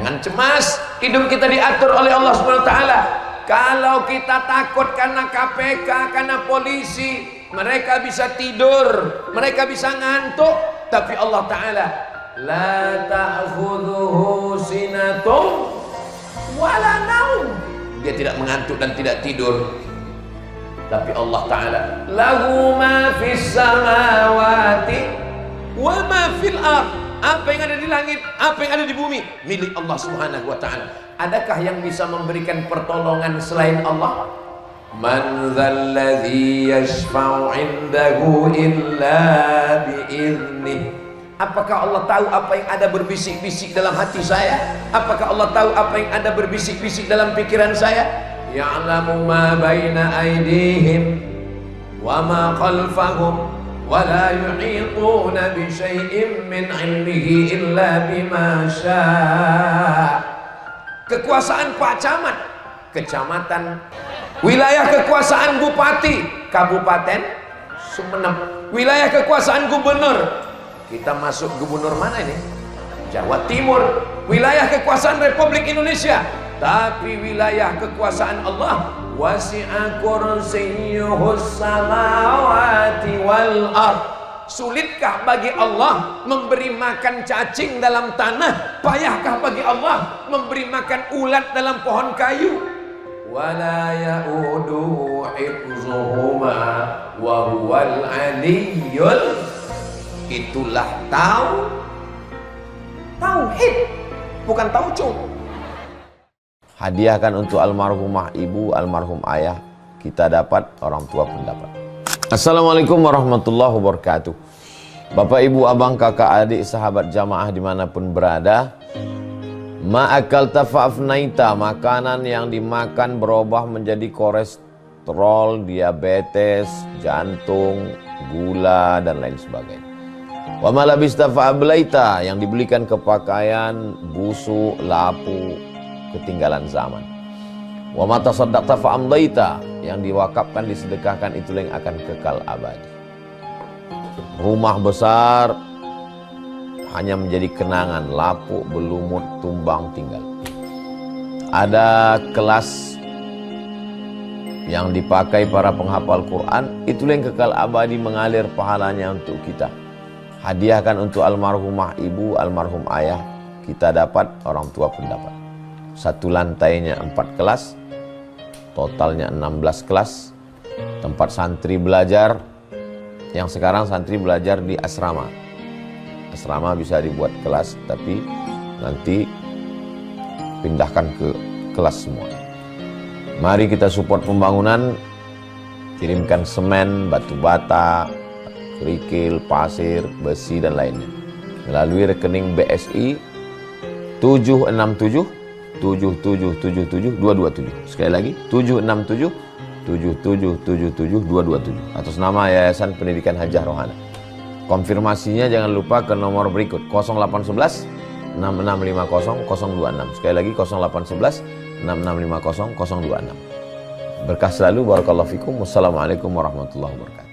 Jangan cemas, hidup kita diatur oleh Allah Subhanahu wa taala. Kalau kita takut karena KPK, karena polisi, mereka bisa tidur, mereka bisa ngantuk, tapi Allah taala la ta'khudhuhu sinatun wala naum. Dia tidak mengantuk dan tidak tidur. Tapi Allah taala lahu ma fis samawati wa ma fil ardh. Apa yang ada di langit, apa yang ada di bumi, milik Allah Subhanahu wa ta'ala. Adakah yang bisa memberikan pertolongan selain Allah? Man dzalladzi yashfa'u 'indahu illa bi'idnih. Apakah Allah tahu apa yang ada berbisik-bisik dalam hati saya? Apakah Allah tahu apa yang ada berbisik-bisik dalam pikiran saya? Ya'lamu ma baina aydihim wa ma khalfahum وَلَا يُحِيطُونَ بِشَيْءٍ مِّنْ عِلْمِهِ إِلَّا بِمَا شَاءَ. Kekuasaan Pak Camat, kecamatan, wilayah kekuasaan Bupati, Kabupaten Sumeneb, wilayah kekuasaan Gubernur. Kita masuk gubernur mana ini? Jawa Timur, wilayah kekuasaan Republik Indonesia. Tapi wilayah kekuasaan Allah, wasi'a kursiyyuhus samawati wal ardh. Sulitkah bagi Allah memberi makan cacing dalam tanah? Payahkah bagi Allah memberi makan ulat dalam pohon kayu? Wala ya'uduhu hifzuhuma wa huwal aliyyul. Itulah tauhid, bukan taucung. Hadiahkan untuk almarhumah ibu, almarhum ayah, kita dapat, orang tua pun dapat. Assalamualaikum warahmatullahi wabarakatuh. Bapak, ibu, abang, kakak, adik, sahabat jamaah dimanapun berada, ma'akal tafa'afnaita, makanan yang dimakan berubah menjadi kolesterol, diabetes, jantung, gula, dan lain sebagainya. Wa malabista fa'ablaita, yang dibelikan ke pakaian, busuk, lapu, ketinggalan zaman. Wa ma tasaddaqta fa amdaita, yang diwakafkan, disedekahkan, itulah yang akan kekal abadi. Rumah besar hanya menjadi kenangan, lapuk, berlumut, tumbang, tinggal. Ada kelas yang dipakai para penghafal Quran, itulah yang kekal abadi, mengalir pahalanya untuk kita. Hadiahkan untuk almarhumah ibu, almarhum ayah, kita dapat, orang tua pun dapat. Satu lantainya 4 kelas, totalnya 16 kelas, tempat santri belajar. Yang sekarang santri belajar di asrama. Asrama bisa dibuat kelas, tapi nanti pindahkan ke kelas semua. Mari kita support pembangunan, kirimkan semen, batu bata, kerikil, pasir, besi, dan lainnya melalui rekening BSI 767 7777227. Sekali lagi 767 7777227 atas nama Yayasan Pendidikan Hajah Rohana. Konfirmasinya jangan lupa ke nomor berikut 0811 6650 026. Sekali lagi 0811 6650 026. Berkah selalu, barakallahu fikum. Wassalamualaikum warahmatullahi wabarakatuh.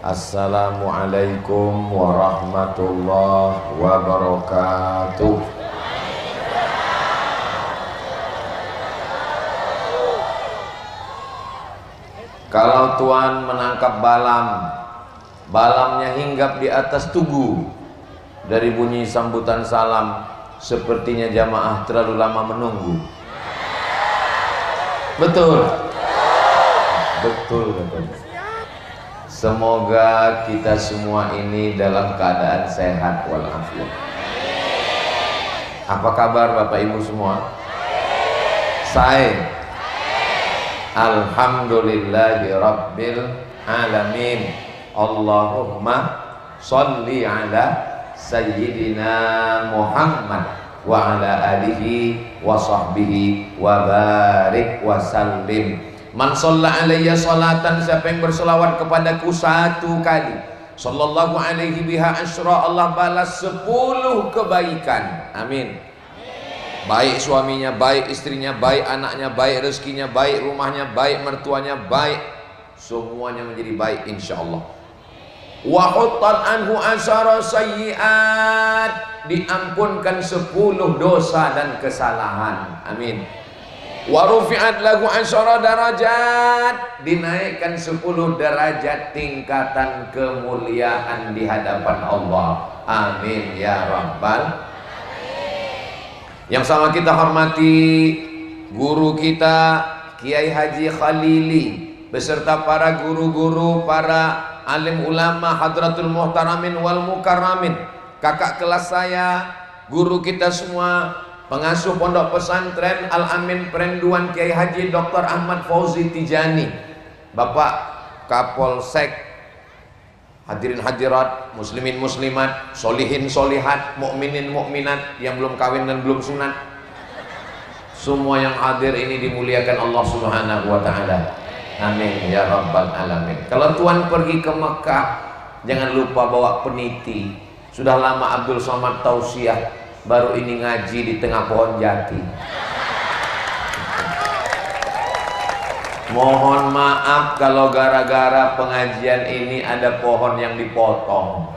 Assalamualaikum warahmatullahi wabarakatuh. Kalau Tuan menangkap balamnya hinggap di atas tugu. Dari bunyi sambutan salam, sepertinya jamaah terlalu lama menunggu. Betul? Betul katanya. Semoga kita semua ini dalam keadaan sehat walafiat. Apa kabar Bapak Ibu semua? Saya alhamdulillahi rabbil alamin. Allahumma sholli ala sayyidina Muhammad wa ala alihi wa sahbihi wa barik wa sallim. Man shalla alayya salatan, siapa yang berselawat kepadaku 1 kali, sallallahu alaihi biha asyra, Allah balas 10 kebaikan. Amin. Baik suaminya, baik istrinya, baik anaknya, baik rezekinya, baik rumahnya, baik mertuanya, baik semuanya menjadi baik insyaallah. Wa huttat anhu asyara sayyi'at, diampunkan 10 dosa dan kesalahan. Amin. Wa rufi'at lahu asyara darajat, dinaikkan 10 derajat tingkatan kemuliaan di hadapan Allah. Amin ya rabbal. Yang sama kita hormati guru kita Kiai Haji Khalili beserta para guru-guru, para alim ulama, hadratul muhtaramin wal mukarramin, kakak kelas saya, guru kita semua, pengasuh pondok pesantren Al Amin Perenduan Kiai Haji Dr. Ahmad Fauzi Tijani, Bapak Kapolsek, hadirin hadirat, muslimin muslimat, solihin solihat, mukminin mukminat yang belum kawin dan belum sunat, semua yang hadir ini dimuliakan Allah Subhanahu wa taala. Amin ya rabbal alamin. Kalau tuan pergi ke Mekah, jangan lupa bawa peniti. Sudah lama Abdul Somad tausiah, baru ini ngaji di tengah pohon jati. Mohon maaf kalau gara-gara pengajian ini ada pohon yang dipotong.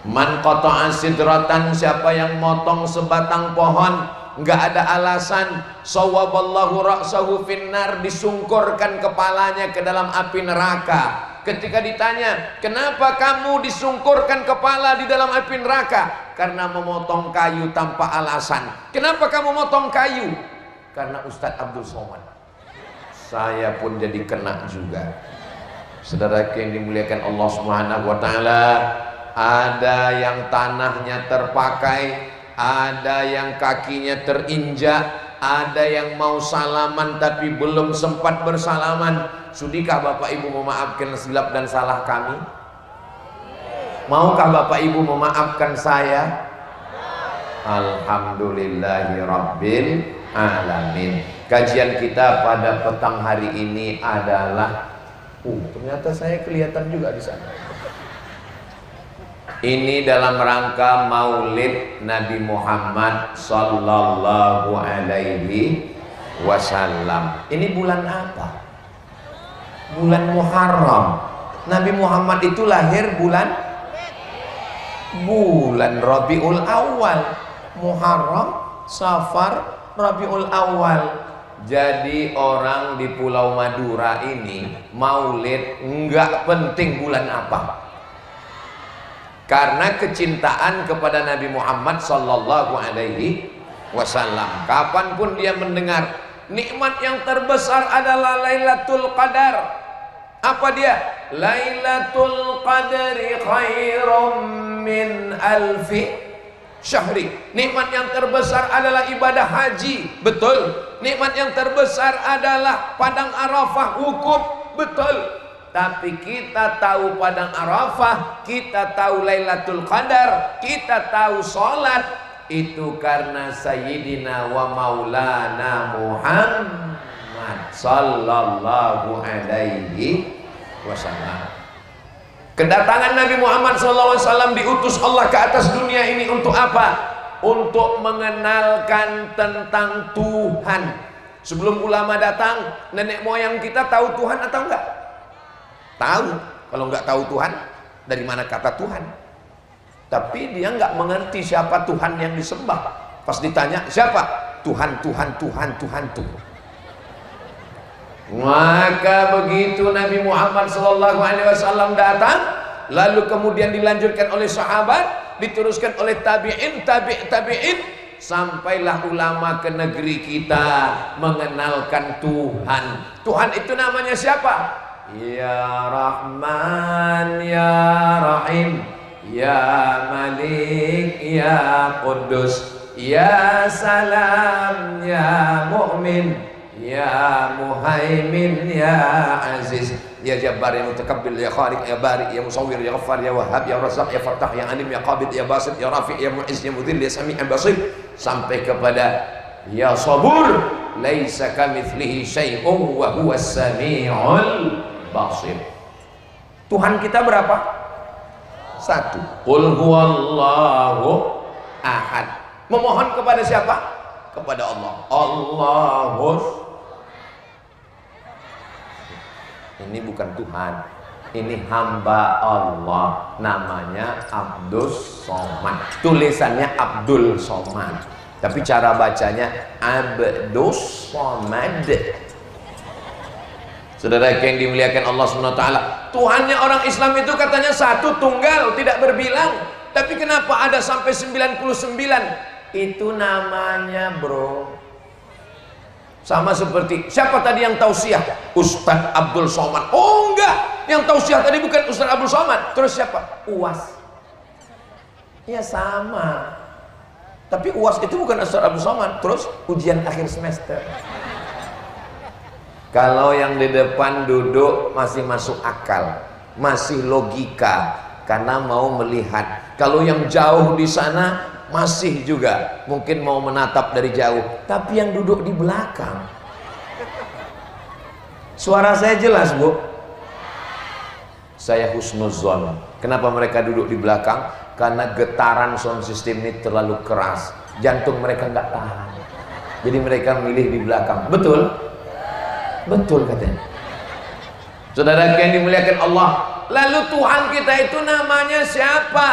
Man qata'a sidratan, siapa yang motong sebatang pohon nggak ada alasan, sawaballahu ra'sahu finnar, disungkurkan kepalanya ke dalam api neraka. Ketika ditanya, kenapa kamu disungkurkan kepala di dalam api neraka? Karena memotong kayu tanpa alasan. Kenapa kamu motong kayu? Karena Ustadz Abdul Somad. Saya pun jadi kena juga. Saudara yang dimuliakan Allah Subhanahu wa taala, ada yang tanahnya terpakai, ada yang kakinya terinjak, ada yang mau salaman tapi belum sempat bersalaman. Sudikah Bapak Ibu memaafkan silap dan salah kami? Maukah Bapak Ibu memaafkan saya? Alhamdulillahi rabbil alamin. Kajian kita pada petang hari ini adalah ternyata saya kelihatan juga di sana. Ini dalam rangka Maulid Nabi Muhammad sallallahu alaihi wasallam. Ini bulan apa? Bulan Muharram. Nabi Muhammad itu lahir bulan Rabiul Awal. Muharram, Safar, Rabiul Awal. Jadi orang di Pulau Madura ini Maulid enggak penting bulan apa, karena kecintaan kepada Nabi Muhammad sallallahu alaihi wasallam. Kapanpun dia mendengar nikmat yang terbesar adalah Lailatul Qadar. Apa dia? Lailatul Qadri khairum min alfi syahri. Nikmat yang terbesar adalah ibadah haji, betul. Nikmat yang terbesar adalah padang Arafah, wukuf, betul. Tapi kita tahu padang Arafah, kita tahu Lailatul Qadar, kita tahu sholat, itu karena Sayyidina wa Maulana Muhammad sallallahu alaihi wasallam. Kedatangan Nabi Muhammad SAW diutus Allah ke atas dunia ini untuk apa? Untuk mengenalkan tentang Tuhan. Sebelum ulama datang, nenek moyang kita tahu Tuhan atau enggak? Tahu. Kalau enggak tahu Tuhan, dari mana kata Tuhan? Tapi dia enggak mengerti siapa Tuhan yang disembah. Pas ditanya, siapa? Tuhan, Tuhan, Tuhan, Tuhan, Tuhan. Maka begitu Nabi Muhammad SAW datang, lalu kemudian dilanjutkan oleh sahabat, diteruskan oleh tabi'in, tabi'in, sampailah ulama ke negeri kita mengenalkan Tuhan. Tuhan itu namanya siapa? Ya Rahman, Ya Rahim, Ya Malik, Ya Quddus, Ya Salam, Ya Mu'min, Ya Muhaimin, Ya Aziz, Ya Jabbar, Ya Mutakabbir, Ya Khaliq, Ya Bari, Ya Musawwir, Ya Ghaffar, Ya Wahhab, Ya Razzaq, Ya Fattah, Ya Alim, Ya Qabid, Ya Basit, Ya Rafi', Ya Mu'izz, Ya Mudhill, Ya Sami', Ya Basir, sampai kepada Ya Sabur, laisa kamitslihi syai'un wa huwas sami'ul basir. Tuhan kita berapa? Satu. Qul huwallahu ahad. Memohon kepada siapa? kepada Allah. Allahus. Ini bukan Tuhan, ini hamba Allah, namanya Abdus Somad. Tulisannya Abdul Somad, tapi cara bacanya Abdus Somad. Saudara yang dimuliakan Allah SWT, Tuhannya orang Islam itu katanya satu, tunggal, tidak berbilang. Tapi kenapa ada sampai 99? Itu namanya bro, sama seperti siapa tadi yang tausiah? Ustadz Abdul Somad. Oh enggak, yang tausiah tadi bukan Ustadz Abdul Somad. Terus siapa? UAS. Ya sama, tapi UAS itu bukan Ustadz Abdul Somad. Terus ujian akhir semester. Kalau yang di depan duduk masih masuk akal, masih logika, karena mau melihat. Kalau yang jauh di sana masih juga mungkin mau menatap dari jauh, tapi yang duduk di belakang. Suara saya jelas, Bu? Saya husnuzon. Kenapa mereka duduk di belakang? Karena getaran sound system ini terlalu keras, jantung mereka nggak tahan, jadi mereka milih di belakang. Betul? Betul katanya. Saudara yang dimuliakan Allah, lalu Tuhan kita itu namanya siapa?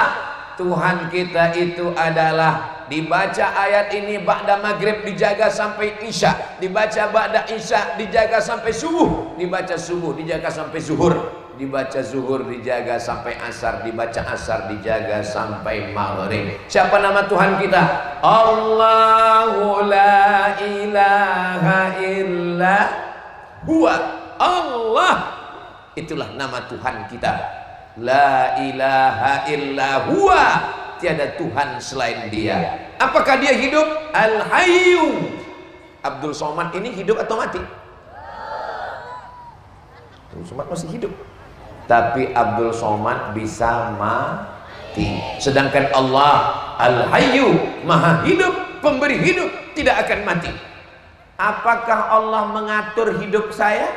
Tuhan kita itu adalah, dibaca ayat ini ba'da maghrib dijaga sampai isya, dibaca ba'da isya dijaga sampai subuh, dibaca subuh dijaga sampai zuhur, dibaca zuhur dijaga sampai asar, dibaca asar dijaga sampai maghrib. Siapa nama Tuhan kita? Allahu la ilaha illa huwa. Allah, itulah nama Tuhan kita. La ilaha illa huwa, tiada Tuhan selain Dia. Apakah Dia hidup? Al-Hayyu. Abdul Somad ini hidup atau mati? Abdul Somad masih hidup, tapi Abdul Somad bisa mati. Sedangkan Allah Al-Hayyu, maha hidup, pemberi hidup, tidak akan mati. Apakah Allah mengatur hidup saya?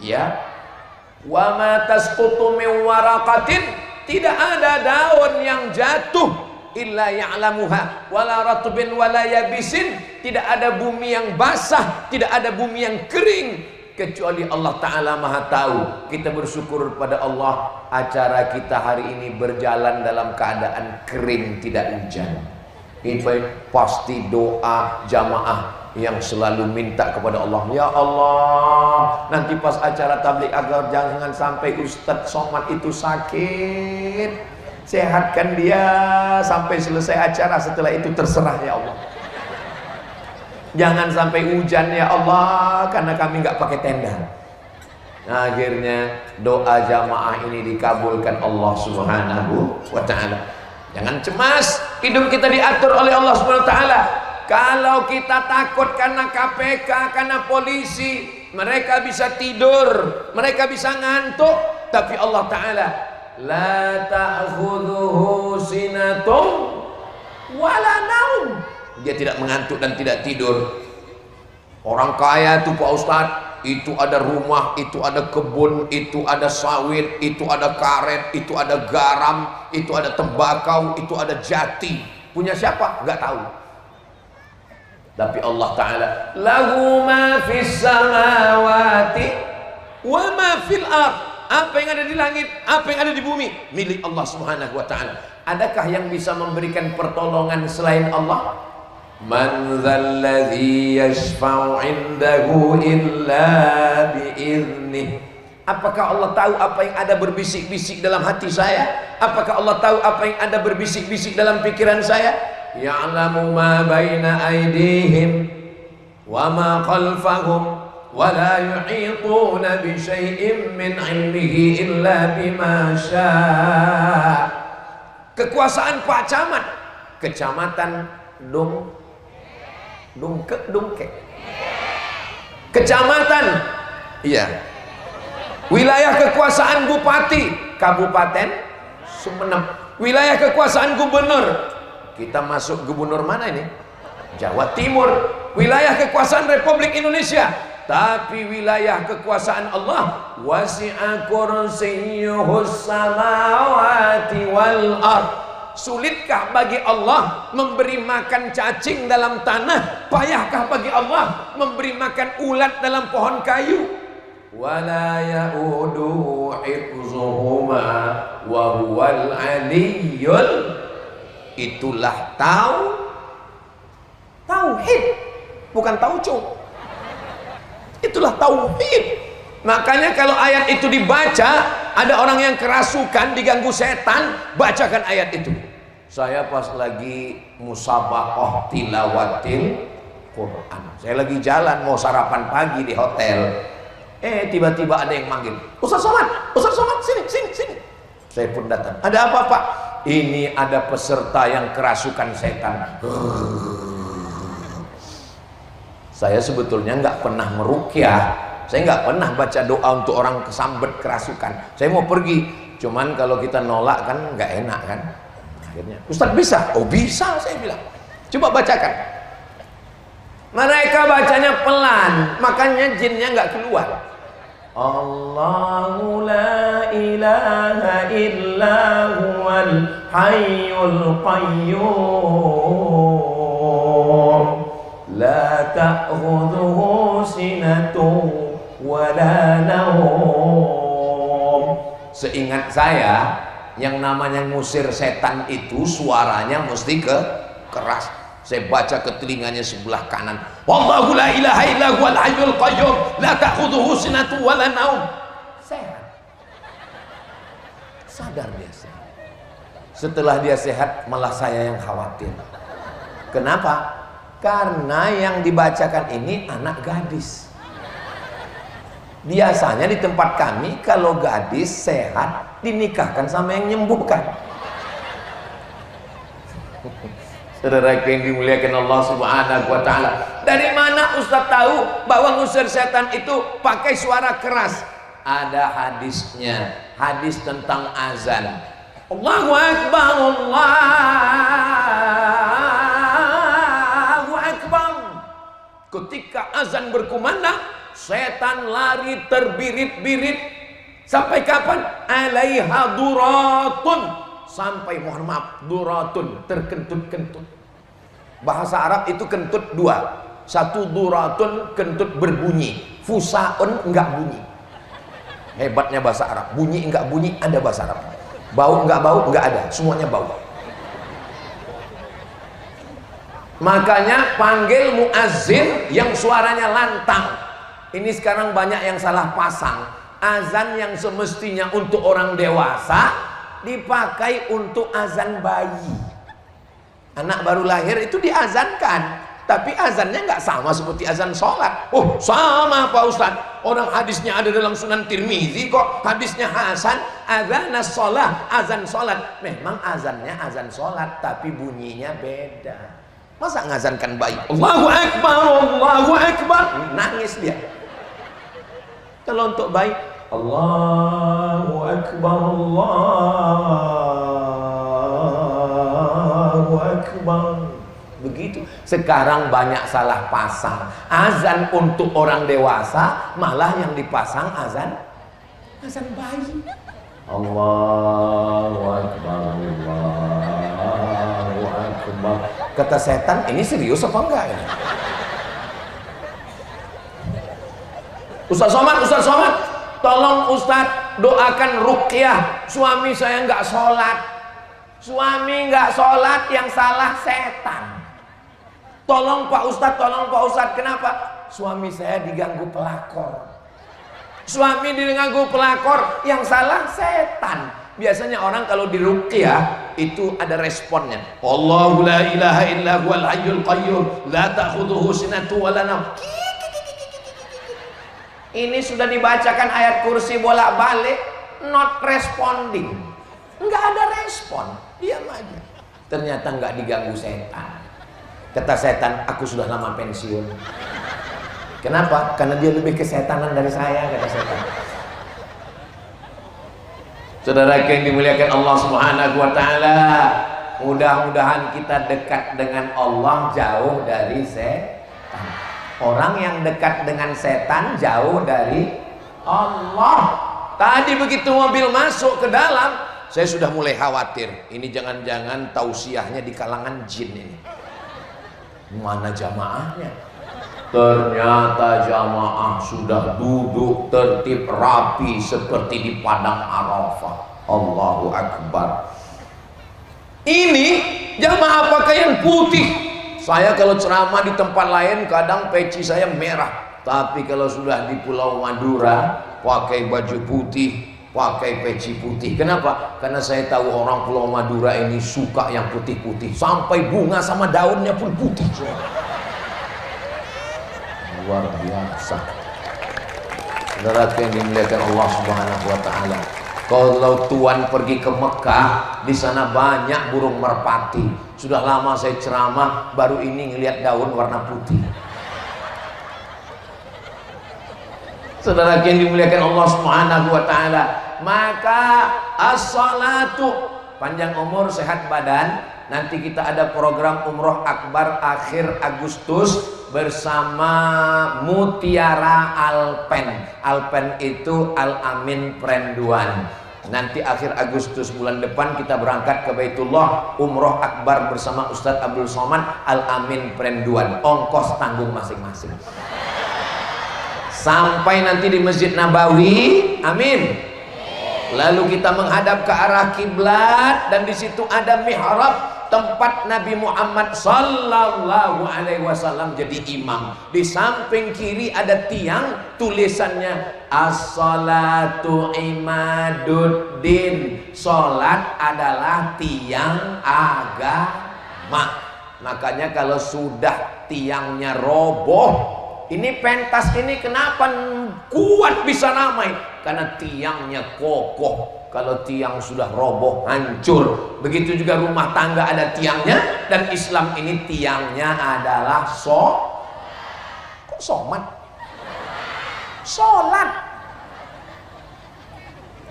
Ya. Wa ma tasqutu min waraqatin, tidak ada daun yang jatuh illa ya'lamuha wala ratbin wala yabisin, tidak ada bumi yang basah, tidak ada bumi yang kering, kecuali Allah Ta'ala maha tahu. Kita bersyukur pada Allah, acara kita hari ini berjalan dalam keadaan kering, tidak hujan. Ini pasti doa jamaah yang selalu minta kepada Allah, ya Allah, nanti pas acara tabligh agar jangan sampai Ustadz Somad itu sakit, sehatkan dia sampai selesai acara, setelah itu terserah ya Allah. Jangan sampai hujan ya Allah, karena kami nggak pakai tenda. Nah, akhirnya doa jamaah ini dikabulkan Allah Subhanahu wa Ta'ala. Jangan cemas, hidup kita diatur oleh Allah Subhanahu wa Ta'ala. Kalau kita takut karena KPK, karena polisi, mereka bisa tidur, mereka bisa ngantuk, tapi Allah Ta'ala la ta'khudhuhu sinatun wala naum, Dia tidak mengantuk dan tidak tidur. Orang kaya itu Pak Ustadz, itu ada rumah, itu ada kebun, itu ada sawit, itu ada karet, itu ada garam, itu ada tembakau, itu ada jati. Punya siapa? Gak tahu. Tapi Allah Ta'ala lahu ma fis samawati wa ma fil ard, apa yang ada di langit, apa yang ada di bumi, milik Allah Subhanahu wa Ta'ala. Adakah yang bisa memberikan pertolongan selain Allah? Man dzalladzi yashfa'u 'indahu illa bi'idnih. Apakah Allah tahu apa yang ada berbisik-bisik dalam hati saya? Apakah Allah tahu apa yang ada berbisik-bisik dalam pikiran saya? Ya'lamu ma baina aydihim wa ma khalfahum wa la yuhituna bi syai'in min 'ilmihi illa bima syaa. Kekuasaan Pak Camat, Kecamatan Dungke, Kecamatan, iya, wilayah kekuasaan Bupati, Kabupaten Sumeneb, wilayah kekuasaan Gubernur. Kita masuk gubernur mana ini? Jawa Timur. Wilayah kekuasaan Republik Indonesia. Tapi wilayah kekuasaan Allah, wasi'a kursiyyuhus samawati wal ard. Sulitkah bagi Allah memberi makan cacing dalam tanah? Payahkah bagi Allah memberi makan ulat dalam pohon kayu? Wala ya'uduhu hifzuhuma wa huwal aliyyul. Itulah tauhid, bukan tauco. Itulah tauhid. Makanya kalau ayat itu dibaca, ada orang yang kerasukan, diganggu setan, bacakan ayat itu. Saya pas lagi musabaqah tilawatil Quran, saya lagi jalan mau sarapan pagi di hotel, tiba-tiba ada yang manggil, Ustaz Somad, sini. Saya pun datang. Ada apa Pak? Ini ada peserta yang kerasukan setan. Saya sebetulnya nggak pernah meruqyah. Saya nggak pernah baca doa untuk orang kesambet kerasukan. Saya mau pergi, cuman kalau kita nolak kan nggak enak kan. Akhirnya, Ustadz bisa? Oh bisa, saya bilang. Coba bacakan. Mereka bacanya pelan, makanya jinnya nggak keluar. Allahu la ilaha illa huwal hayyul qayyum la ta'khudhuhu sinatun wala naum. Seingat saya, yang namanya ngusir setan itu suaranya mesti keras. Saya baca ke telinganya sebelah kanan, wallahu la ilaha illa huwal hayyul qayyum la ta'khudhuhu sinatun wala naum. Sehat, sadar dia sehat. Setelah dia sehat, malah saya yang khawatir. Kenapa? Karena yang dibacakan ini anak gadis. Biasanya di tempat kami kalau gadis sehat dinikahkan sama yang menyembuhkan. Saudara yang dimuliakan Allah Subhanahu wa taala, dari mana Ustaz tahu bahwa ngusir setan itu pakai suara keras? Ada hadisnya, hadis tentang azan. Allahu akbar, Allahu akbar. Ketika azan berkumandang, setan lari terbirit-birit. Sampai kapan? Alaiha duratun, sampai, mohon maaf, duratun, terkentut-kentut. Bahasa Arab itu kentut dua. Satu duratun, kentut berbunyi. Fusaun, enggak bunyi. Hebatnya bahasa Arab. Bunyi enggak bunyi, ada bahasa Arab. Bau enggak bau, enggak ada. Semuanya bau. Makanya panggil muazzin yang suaranya lantang. Ini sekarang banyak yang salah pasang. Azan yang semestinya untuk orang dewasa dipakai untuk azan bayi. Anak baru lahir itu diazankan, tapi azannya nggak sama seperti azan sholat. Oh sama Pak Ustadz, orang hadisnya ada dalam Sunan Tirmizi kok, hadisnya Hasan. Azan sholat, azan sholat. Memang azannya azan sholat, tapi bunyinya beda. Masa ngazankan bayi? Allahu Akbar, Allahu Akbar, nangis dia. Kalau untuk bayi, Allahu Akbar, Allahu Akbar. Begitu. Sekarang banyak salah pasang. Azan untuk orang dewasa, malah yang dipasang azan bayi. Allahu Akbar, Allahu Akbar. Kata setan, ini serius apa enggak ini? Ustaz Somad, tolong Ustaz doakan ruqyah. Suami saya nggak sholat. Suami nggak sholat, yang salah setan. Tolong Pak Ustaz, kenapa? Suami saya diganggu pelakor. Suami diganggu pelakor, yang salah setan. Biasanya orang kalau di ruqyah itu ada responnya. Allahu la ilaha illa huwal hayyul qayyum la ta'khudhuhu sinatun wa la naum. Ini sudah dibacakan ayat kursi bolak-balik, not responding. Enggak ada respon, diam aja. Ternyata enggak diganggu setan. Kata setan, aku sudah lama pensiun. Kenapa? Karena dia lebih kesetanan dari saya, kata setan. Saudara yang dimuliakan Allah Subhanahu wa taala, mudah-mudahan kita dekat dengan Allah, jauh dari setan. Orang yang dekat dengan setan jauh dari Allah. Tadi begitu mobil masuk ke dalam, Saya sudah mulai khawatir, ini jangan-jangan tausiahnya di kalangan jin ini. Mana jamaahnya? Ternyata jamaah sudah duduk tertib rapi seperti di padang Arafah. Allahu Akbar. Ini jamaah pakaian putih. Saya kalau ceramah di tempat lain kadang peci saya merah, tapi kalau sudah di Pulau Madura pakai baju putih, pakai peci putih. Kenapa? Karena saya tahu orang Pulau Madura ini suka yang putih-putih, sampai bunga sama daunnya pun putih. Luar biasa. Saudara yang dimuliakan Allah Subhanahu wa taala. Kalau tuan pergi ke Mekah, di sana banyak burung merpati. Sudah lama saya ceramah, baru ini ngelihat daun warna putih. Saudara yang dimuliakan Allah Subhanahu wa taala, maka as-salatu, panjang umur sehat badan. Nanti kita ada program umroh akbar akhir Agustus bersama Mutiara Alpen. Alpen itu Al-Amin Prenduan. Nanti akhir Agustus bulan depan kita berangkat ke Baitullah umroh akbar bersama Ustadz Abdul Somad Al-Amin Prenduan. Ongkos tanggung masing-masing. Sampai nanti di Masjid Nabawi, amin. Lalu kita menghadap ke arah kiblat dan di situ ada mihrab tempat Nabi Muhammad sallallahu alaihi wasallam jadi imam. Di samping kiri ada tiang tulisannya as-salatu imaduddin. Salat adalah tiang agama. Makanya kalau sudah tiangnya roboh, ini pentas ini kenapa kuat bisa ramai? Karena tiangnya kokoh. Kalau tiang sudah roboh, hancur. Begitu juga rumah tangga ada tiangnya. Dan Islam ini tiangnya adalah kok somat? Sholat.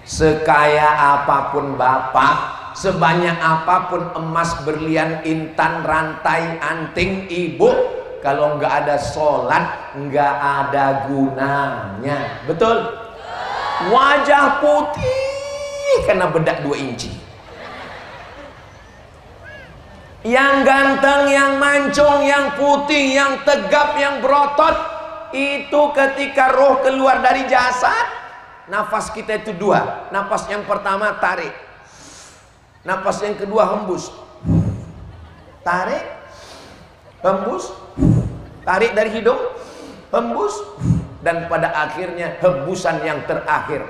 Sekaya apapun bapak, sebanyak apapun emas, berlian, intan, rantai, anting ibu, kalau nggak ada sholat, nggak ada gunanya. Betul? Wajah putih karena bedak 2 inci. Yang ganteng, yang mancung, yang putih, yang tegap, yang berotot, itu ketika roh keluar dari jasad, nafas kita itu 2. Nafas yang pertama tarik, nafas yang kedua hembus. Tarik, hembus, tarik dari hidung, hembus, dan pada akhirnya hembusan yang terakhir.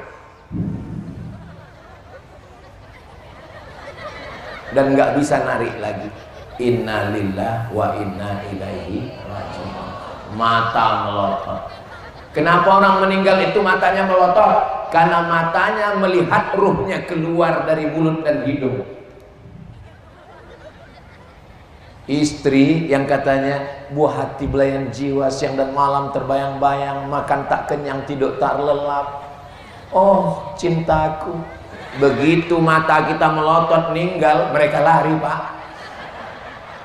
Dan nggak bisa narik lagi. Inna lillah wa inna ilaihi raji'un. Mata melotot. Kenapa orang meninggal itu matanya melotot? Karena matanya melihat ruhnya keluar dari mulut dan hidung. Istri yang katanya buah hati belayan jiwa, siang dan malam terbayang-bayang, makan tak kenyang, tidur tak lelap. Oh cintaku. Begitu mata kita melotot ninggal, mereka lari pak.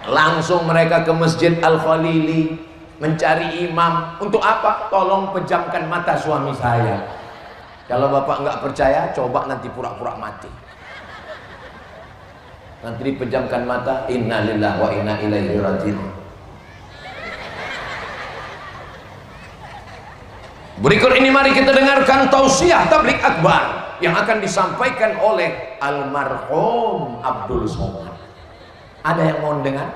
Langsung mereka ke Masjid Al-Khalili mencari imam. Untuk apa? Tolong pejamkan mata suami saya. Kalau bapak nggak percaya, coba nanti pura-pura mati. Nanti dipejamkan mata. Inna lillahi wa inna ilaihi raji'un. Berikut ini mari kita dengarkan tausiah tabligh akbar yang akan disampaikan oleh almarhum Abdul Somad. Ada yang mau dengar?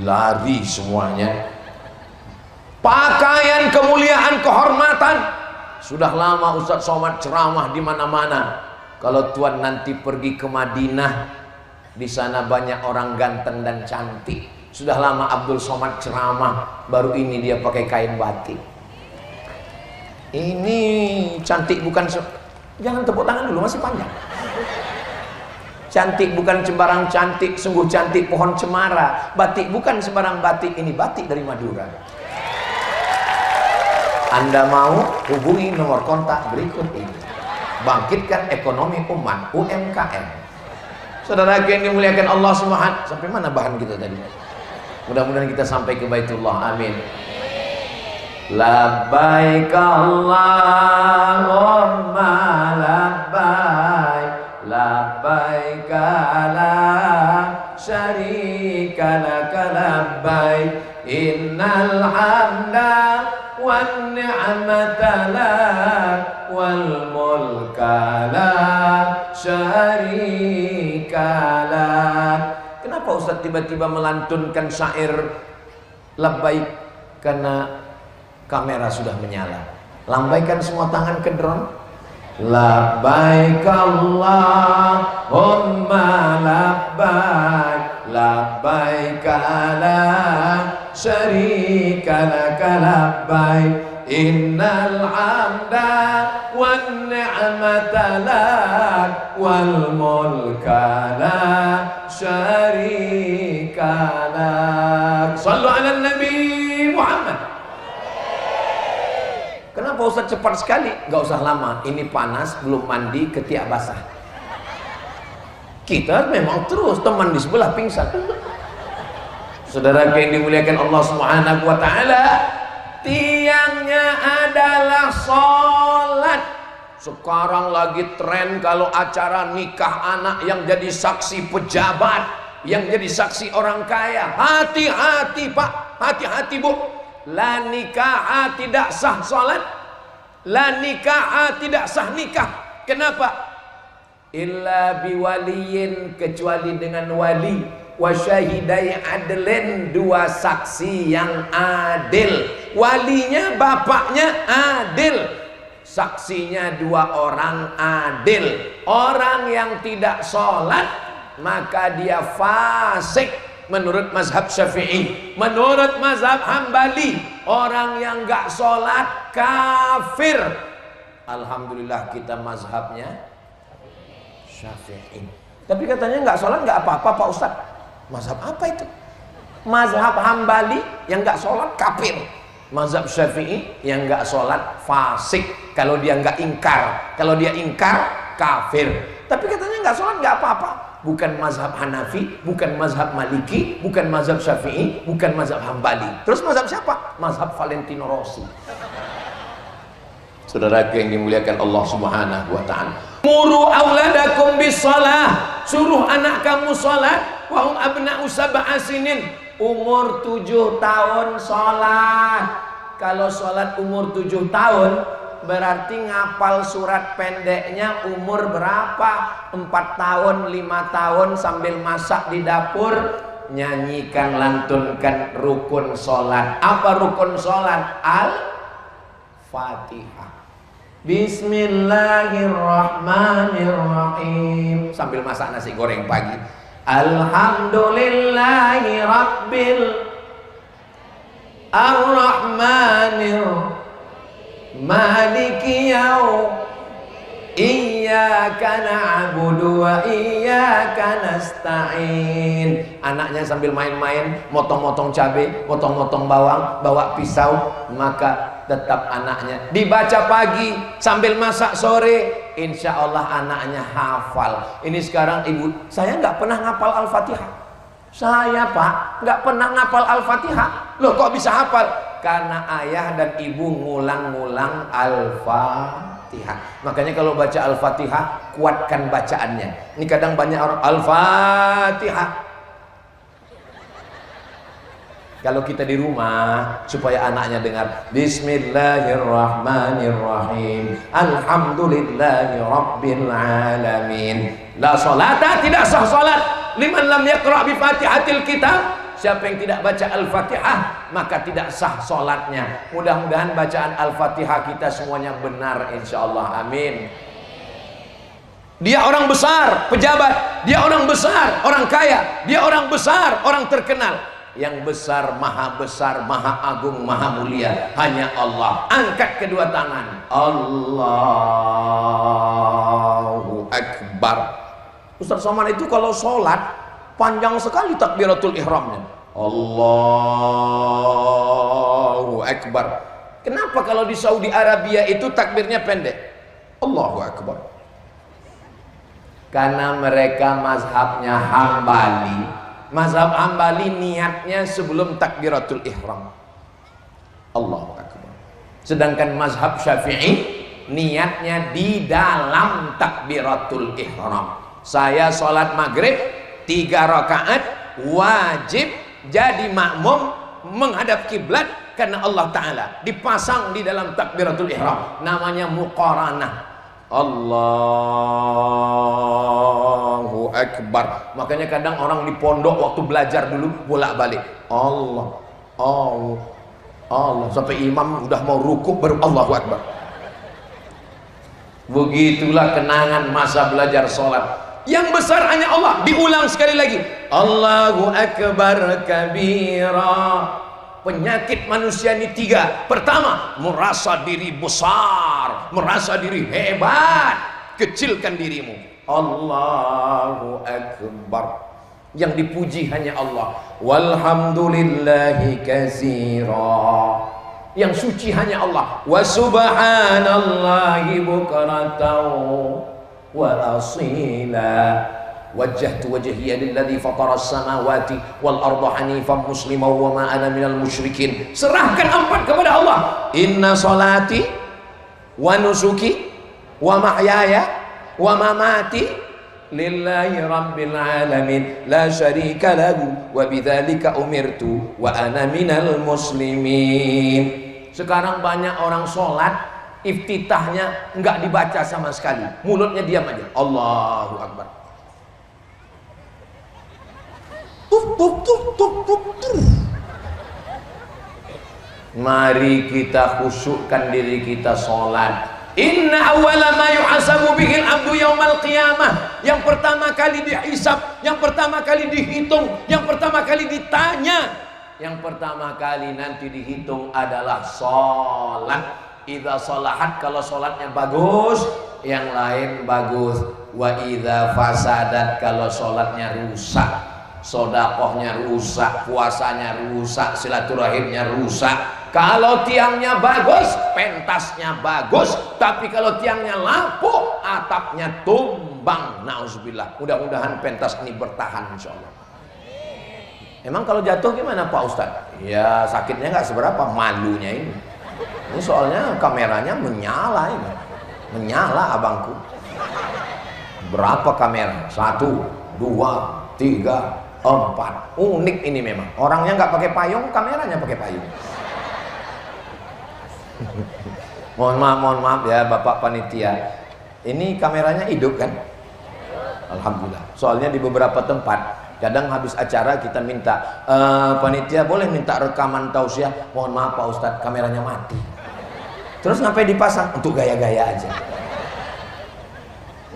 Lari semuanya. Pakaian kemuliaan kehormatan. Sudah lama Ustadz Somad ceramah di mana-mana. Kalau tuan nanti pergi ke Madinah, di sana banyak orang ganteng dan cantik. Sudah lama Abdul Somad ceramah, baru ini dia pakai kain batik. Ini cantik bukan jangan tepuk tangan dulu, masih panjang. Cantik bukan sembarang cantik, sungguh cantik pohon cemara. Batik bukan sembarang batik, ini batik dari Madura. Anda mau hubungi nomor kontak berikut ini. Bangkitkan ekonomi umat, UMKM. Saudara yang dimuliakan Allah Subhanahu. Sampai mana bahan kita tadi? Mudah-mudahan kita sampai ke Baitullah. Amin. Labbaik Allahumma labbaik, ni'mata lak wal mulka la syarika lak. Kenapa Ustaz tiba-tiba melantunkan syair labbaik? Karena kamera sudah menyala. Lambaikan semua tangan ke drone. Labbaik Allahumma labbaik, labbaik la syarika lak labbaik, innal hamda wan ni'mata lak wal mulka la syarika lak. Shallu ala Nabi Muhammad. Kenapa Ustaz cepat sekali? Gak usah lama, ini panas, belum mandi, ketiak basah. Kita memang terus, teman di sebelah pingsan. Saudara yang dimuliakan Allah Subhanahu wa ta'ala, tiangnya adalah sholat. Sekarang lagi tren kalau acara nikah anak yang jadi saksi pejabat, yang jadi saksi orang kaya. Hati-hati Pak, hati-hati Bu. La nikah tidak sah salat, la nikah tidak sah nikah. Kenapa? Illa biwaliyin, kecuali dengan wali, wa syahidai adlin, dua saksi yang adil. Walinya bapaknya adil, saksinya dua orang adil. Orang yang tidak sholat maka dia fasik menurut mazhab Syafi'i. Menurut mazhab Hambali, orang yang gak sholat kafir. Alhamdulillah kita mazhabnya Syafi'i. Tapi katanya gak sholat gak apa-apa Pak Ustaz. Mazhab apa itu? Mazhab Hambali yang gak sholat kafir. Mazhab Syafi'i yang gak sholat fasik. Kalau dia gak ingkar, kalau dia ingkar kafir. Tapi katanya gak sholat gak apa-apa. Bukan mazhab Hanafi, bukan mazhab Maliki, bukan mazhab Syafi'i, bukan mazhab Hambali. Terus mazhab siapa? Mazhab Valentino Rossi. Saudara yang dimuliakan Allah Subhanahu wa ta'ala, muru auladakum bisalah, suruh anak kamu salat, wa hum abna'u sab'a sinin, umur 7 tahun salat. Kalau salat umur 7 tahun, berarti ngapal surat pendeknya umur berapa? 4 tahun, 5 tahun sambil masak di dapur, nyanyikan, lantunkan rukun sholat. Apa rukun sholat? Al-Fatihah. Bismillahirrahmanirrahim. Sambil masak nasi goreng pagi. Alhamdulillahi rabbil ar-rahmanir maliki yaum, iyyaka na'budu wa iyyaka nasta'in. Anaknya sambil main-main, motong-motong cabai, motong-motong bawang, bawa pisau, maka tetap anaknya dibaca pagi sambil masak sore, insya Allah anaknya hafal. Ini sekarang ibu, saya nggak pernah ngapal Al-Fatihah. Saya Pak, nggak pernah ngapal Al-Fatihah. Loh kok bisa hafal? Karena ayah dan ibu ngulang-ngulang Al-Fatihah. Makanya kalau baca Al-Fatihah, kuatkan bacaannya. Ini kadang banyak orang Al-Fatihah. Kalau kita di rumah, supaya anaknya dengar Bismillahirrahmanirrahim, Alhamdulillahi Rabbil Alamin. La sholata, tidak sah salat liman lam yaqra' bi Fatihatil Kitab. Siapa yang tidak baca Al-Fatihah, maka tidak sah sholatnya. Mudah-mudahan bacaan Al-Fatihah kita semuanya benar, insya Allah. Amin. Dia orang besar, pejabat. Dia orang besar, orang kaya. Dia orang besar, orang terkenal. Yang besar, maha agung, maha mulia, hanya Allah. Angkat kedua tangan. Allahu Akbar. Ustaz Somad itu kalau sholat panjang sekali takbiratul ihramnya. Allahu Akbar. Kenapa kalau di Saudi Arabia itu takbirnya pendek? Allahu Akbar. Karena mereka mazhabnya Hambali. Mazhab Hambali niatnya sebelum takbiratul ihram. Allahu Akbar. Sedangkan mazhab Syafi'i niatnya di dalam takbiratul ihram. Saya sholat maghrib 3 rakaat wajib jadi makmum menghadap kiblat karena Allah Ta'ala dipasang di dalam takbiratul ihram, namanya muqaranah. Allahu Akbar. Makanya kadang orang di pondok waktu belajar dulu bolak-balik Allah, Allah, Allah, sampai imam udah mau rukuk baru Allahu Akbar. Begitulah kenangan masa belajar sholat. Yang besar hanya Allah. Diulang sekali lagi, Allahu Akbar kabira. Penyakit manusia ini tiga. Pertama, merasa diri besar, merasa diri hebat. Kecilkan dirimu. Allahu Akbar. Yang dipuji hanya Allah. Walhamdulillahi katsira. Yang suci hanya Allah. Wa subhanallahi bukratan wa asila. Wajjahtu wajhiya lilladzi fataras samawati wal arda hanifan musliman wa ma ana minal musyrikin. Serahkan empat kepada Allah. Inna salati wa nusuki wa mahyaya wa mamati lillahi rabbil alamin la syarika lahu wa bidzalika umirtu wa ana minal muslimin. Sekarang banyak orang sholat iftitahnya enggak dibaca sama sekali, mulutnya diam aja. Allahu Akbar. Mari kita khusyukkan diri kita sholat. Inna awwala ma yuhasabu bihil abdu yaumal qiyamah. Yang pertama kali dihisab, yang pertama kali dihitung, yang pertama kali ditanya, yang pertama kali nanti dihitung adalah sholat. Idza sholahat, kalau sholatnya bagus, yang lain bagus. Wa idza fasadat, kalau sholatnya rusak, sodakohnya rusak, puasanya rusak, silaturahimnya rusak. Kalau tiangnya bagus, pentasnya bagus. Tapi kalau tiangnya lapuk, atapnya tumbang. Nauzubillah. Mudah-mudahan pentas ini bertahan insyaallah. Emang kalau jatuh gimana Pak Ustadz? Ya sakitnya nggak seberapa, malunya ini. Ini soalnya kameranya menyala ini. Menyala abangku. Berapa kamera? 1, 2, 3, 4. Unik ini memang. Orangnya nggak pakai payung, kameranya pakai payung. Mohon maaf ya Bapak Panitia. Ini kameranya hidup kan? Alhamdulillah. Soalnya di beberapa tempat kadang habis acara kita minta panitia boleh minta rekaman tausiah. Mohon maaf Pak Ustadz, kameranya mati. Terus ngapain dipasang? Untuk gaya-gaya aja.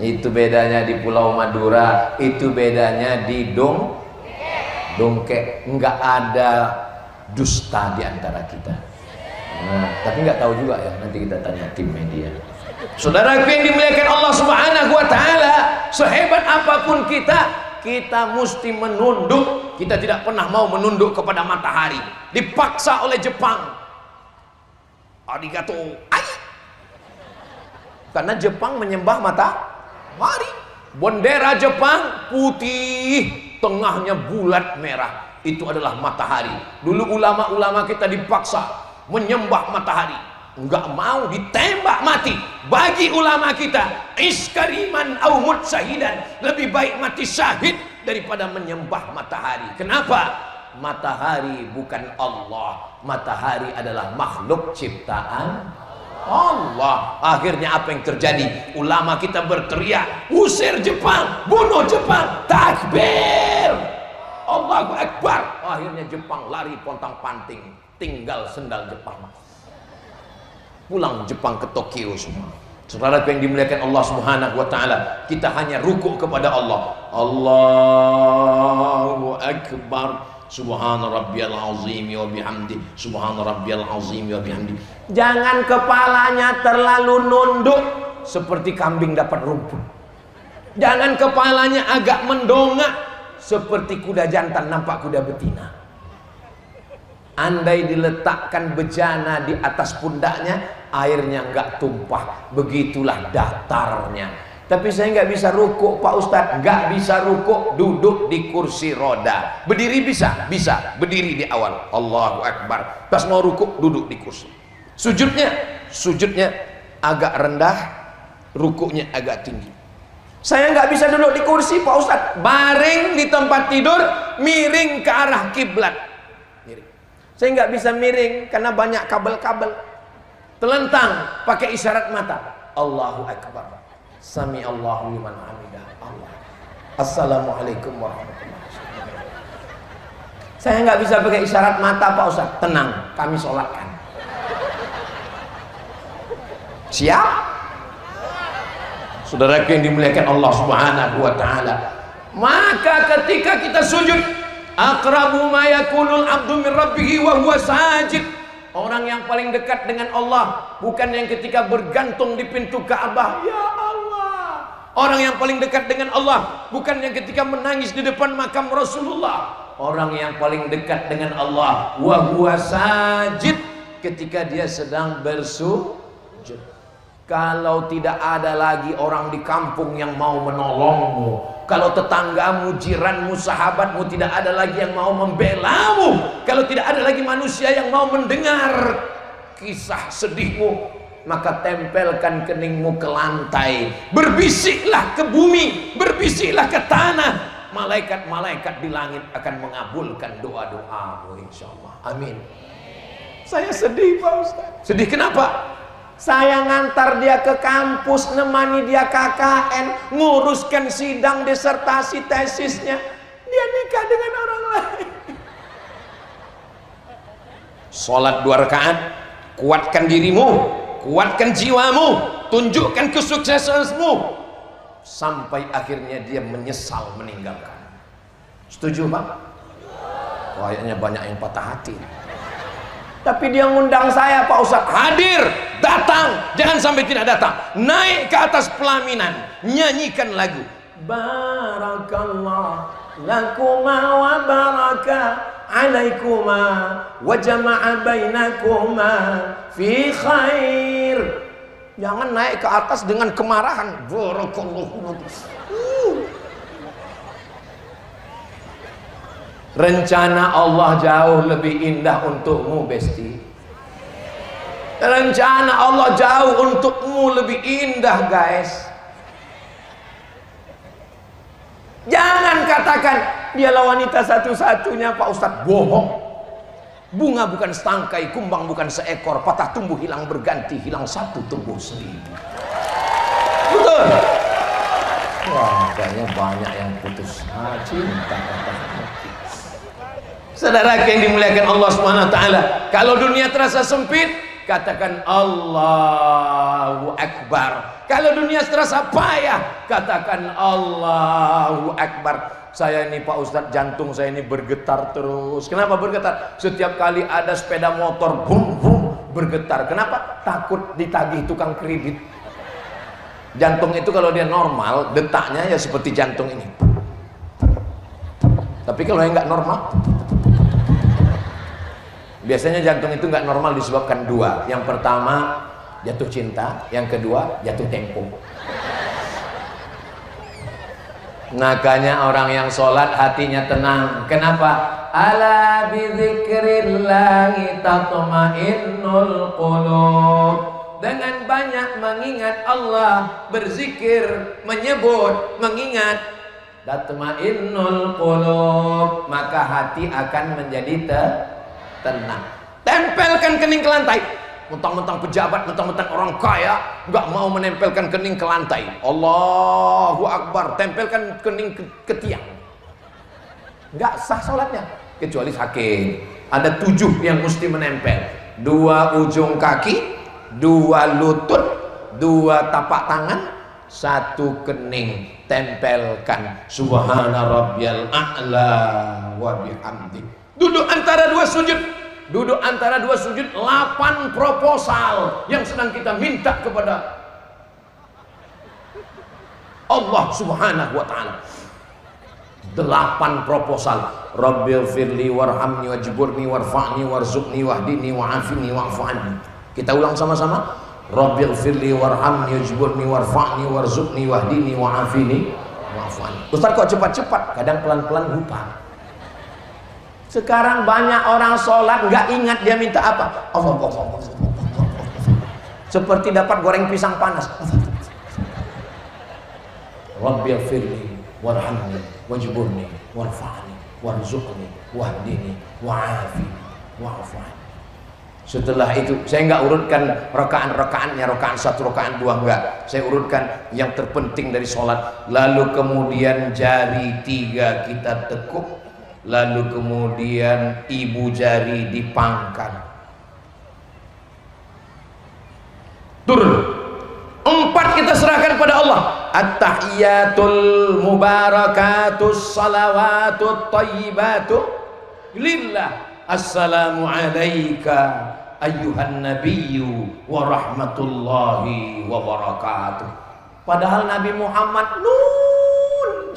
Itu bedanya di Pulau Madura, itu bedanya di dongkek. Nggak ada dusta di antara kita. Nah, tapi nggak tahu juga ya, nanti kita tanya tim media. Saudaraku yang dimuliakan Allah Subhanahu wa taala, sehebat apapun kita mesti menunduk. Kita tidak pernah mau menunduk kepada matahari. Dipaksa oleh Jepang. Arigato. Karena Jepang menyembah matahari. Bendera Jepang putih, tengahnya bulat merah. Itu adalah matahari. Dulu ulama-ulama kita dipaksa menyembah matahari, enggak mau, ditembak mati. Bagi ulama kita, iskariman au mut syahidan, lebih baik mati syahid daripada menyembah matahari. Kenapa? Matahari bukan Allah. Matahari adalah makhluk ciptaan Allah. Akhirnya apa yang terjadi? Ulama kita berteriak, usir Jepang, bunuh Jepang, takbir, Allahu Akbar. Akhirnya Jepang lari pontang-panting, tinggal sendal Jepang. Pulang Jepang ke Tokyo semua. Saudara yang dimuliakan Allah Subhanahu wa taala, kita hanya rukuk kepada Allah. Allahu Akbar. Subhana rabbiyal azim wa bihamdi. Subhana rabbiyal azim wa bihamdi. Jangan kepalanya terlalu nunduk seperti kambing dapat rumput. Jangan kepalanya agak mendongak seperti kuda jantan nampak kuda betina. Andai diletakkan bejana di atas pundaknya, airnya nggak tumpah. Begitulah datarnya. Tapi saya nggak bisa rukuk Pak Ustadz. Nggak bisa rukuk, duduk di kursi roda. Berdiri bisa? Bisa. Berdiri di awal. Allahu Akbar. Pas mau rukuk, duduk di kursi. Sujudnya agak rendah, rukuknya agak tinggi. Saya nggak bisa duduk di kursi Pak Ustadz. Baring di tempat tidur, miring ke arah kiblat. Saya nggak bisa miring karena banyak kabel-kabel. Telentang pakai isyarat mata. Allahu Akbar. Sami Allahu liman hamidah. Allah. Assalamualaikum warahmatullahi wabarakatuh. Saya nggak bisa pakai isyarat mata Pak Ustaz. Tenang, kami sholatkan. Siap? Saudara yang dimuliakan Allah Subhanahu wa taala. Maka ketika kita sujud, aqrabu ma yakunul abdu min rabbih wa huwa sajid. Orang yang paling dekat dengan Allah bukan yang ketika bergantung di pintu Ka'bah, ya Allah. Orang yang paling dekat dengan Allah bukan yang ketika menangis di depan makam Rasulullah. Orang yang paling dekat dengan Allah wa huwa sajid, ketika dia sedang bersujud. Kalau tidak ada lagi orang di kampung yang mau menolongmu, kalau tetanggamu, jiranmu, sahabatmu tidak ada lagi yang mau membelamu, kalau tidak ada lagi manusia yang mau mendengar kisah sedihmu, maka tempelkan keningmu ke lantai, berbisiklah ke bumi, berbisiklah ke tanah. Malaikat-malaikat di langit akan mengabulkan doa-doamu, insyaallah. Amin. Saya sedih Pak Ustaz. Sedih kenapa? Saya ngantar dia ke kampus, nemani dia KKN, nguruskan sidang disertasi tesisnya, dia nikah dengan orang lain. Sholat 2 rakaat, kuatkan dirimu, kuatkan jiwamu, tunjukkan kesuksesanmu, sampai akhirnya dia menyesal meninggalkan. Setuju Pak? Kayaknya banyak yang patah hati. Tapi dia ngundang saya, Pak Ustaz, hadir, datang, jangan sampai tidak datang. Naik ke atas pelaminan, nyanyikan lagu Barakallah lakuma wa baraka alaikuma wa jama'a bainakuma fi khair. Jangan naik ke atas dengan kemarahan. Barakallah. Rencana Allah jauh lebih indah untukmu, Besti. Rencana Allah jauh untukmu lebih indah, guys. Jangan katakan dialah wanita satu-satunya, Pak Ustadz. Bohong. Bunga bukan setangkai, kumbang bukan seekor, patah tumbuh hilang berganti, hilang satu tumbuh 1000. Betul. Wah, kayaknya banyak yang putus cinta. Saudara yang dimuliakan Allah Subhanahu wa taala, kalau dunia terasa sempit, katakan Allahu Akbar. Kalau dunia terasa payah, katakan Allahu Akbar. Saya ini Pak Ustadz, jantung saya ini bergetar terus. Kenapa bergetar? Setiap kali ada sepeda motor, bum bum, bergetar. Kenapa? Takut ditagih tukang kredit. Jantung itu kalau dia normal, detaknya ya seperti jantung ini. Tapi kalau yang nggak normal, biasanya jantung itu nggak normal disebabkan 2. Yang pertama jatuh cinta, yang kedua jatuh tempo. Makanya orang yang sholat hatinya tenang. Kenapa? Ala bidzikrillahi tatma'innul qulub. Dengan banyak mengingat Allah, berzikir, menyebut, mengingat, tatma'innul qulub, maka hati akan menjadi tenang. Tempelkan kening ke lantai. Mentang-mentang pejabat, mentang-mentang orang kaya, nggak mau menempelkan kening ke lantai. Allahu Akbar, tempelkan kening ke tiang. Nggak sah sholatnya, kecuali hakim. Ada 7 yang mesti menempel. 2 ujung kaki, 2 lutut, 2 tapak tangan, 1 kening. Tempelkan. Subhana rabbiyal a'la wa bihamdi. Duduk antara 2 sujud. Duduk antara 2 sujud, 8 proposal yang sedang kita minta kepada Allah Subhanahu wa taala. 8 proposal. Rabbil firli warhamni wajburni warfa'ni warzuqni wahdini wa'afini wa'fu'anni. Kita ulang sama-sama. Rabbil firli warhamni wajburni warfa'ni warzuqni wahdini wa'afini wa'fu'anni. Ustaz kok cepat-cepat? Kadang pelan-pelan lupa. Sekarang banyak orang sholat nggak ingat dia minta apa. Allah. Seperti dapat goreng pisang panas. Rabbil firli warhamni wajburni warfa'ni warzuqni wahdini wa'afini. wa'fu anni. Setelah itu saya nggak urutkan rakaat-rakaatnya, rakaat 1, rakaat 2, enggak. Saya urutkan yang terpenting dari sholat. Lalu kemudian jari 3 kita tekuk, lalu kemudian ibu jari dipangkas. Turun. 4 kita serahkan pada Allah. At-tahiyatul mubarakatus salawatut thayyibatu lillah. Assalamu alayka ayyuhan nabiyyu wa rahmatullahi wa barakatuh. Padahal Nabi Muhammad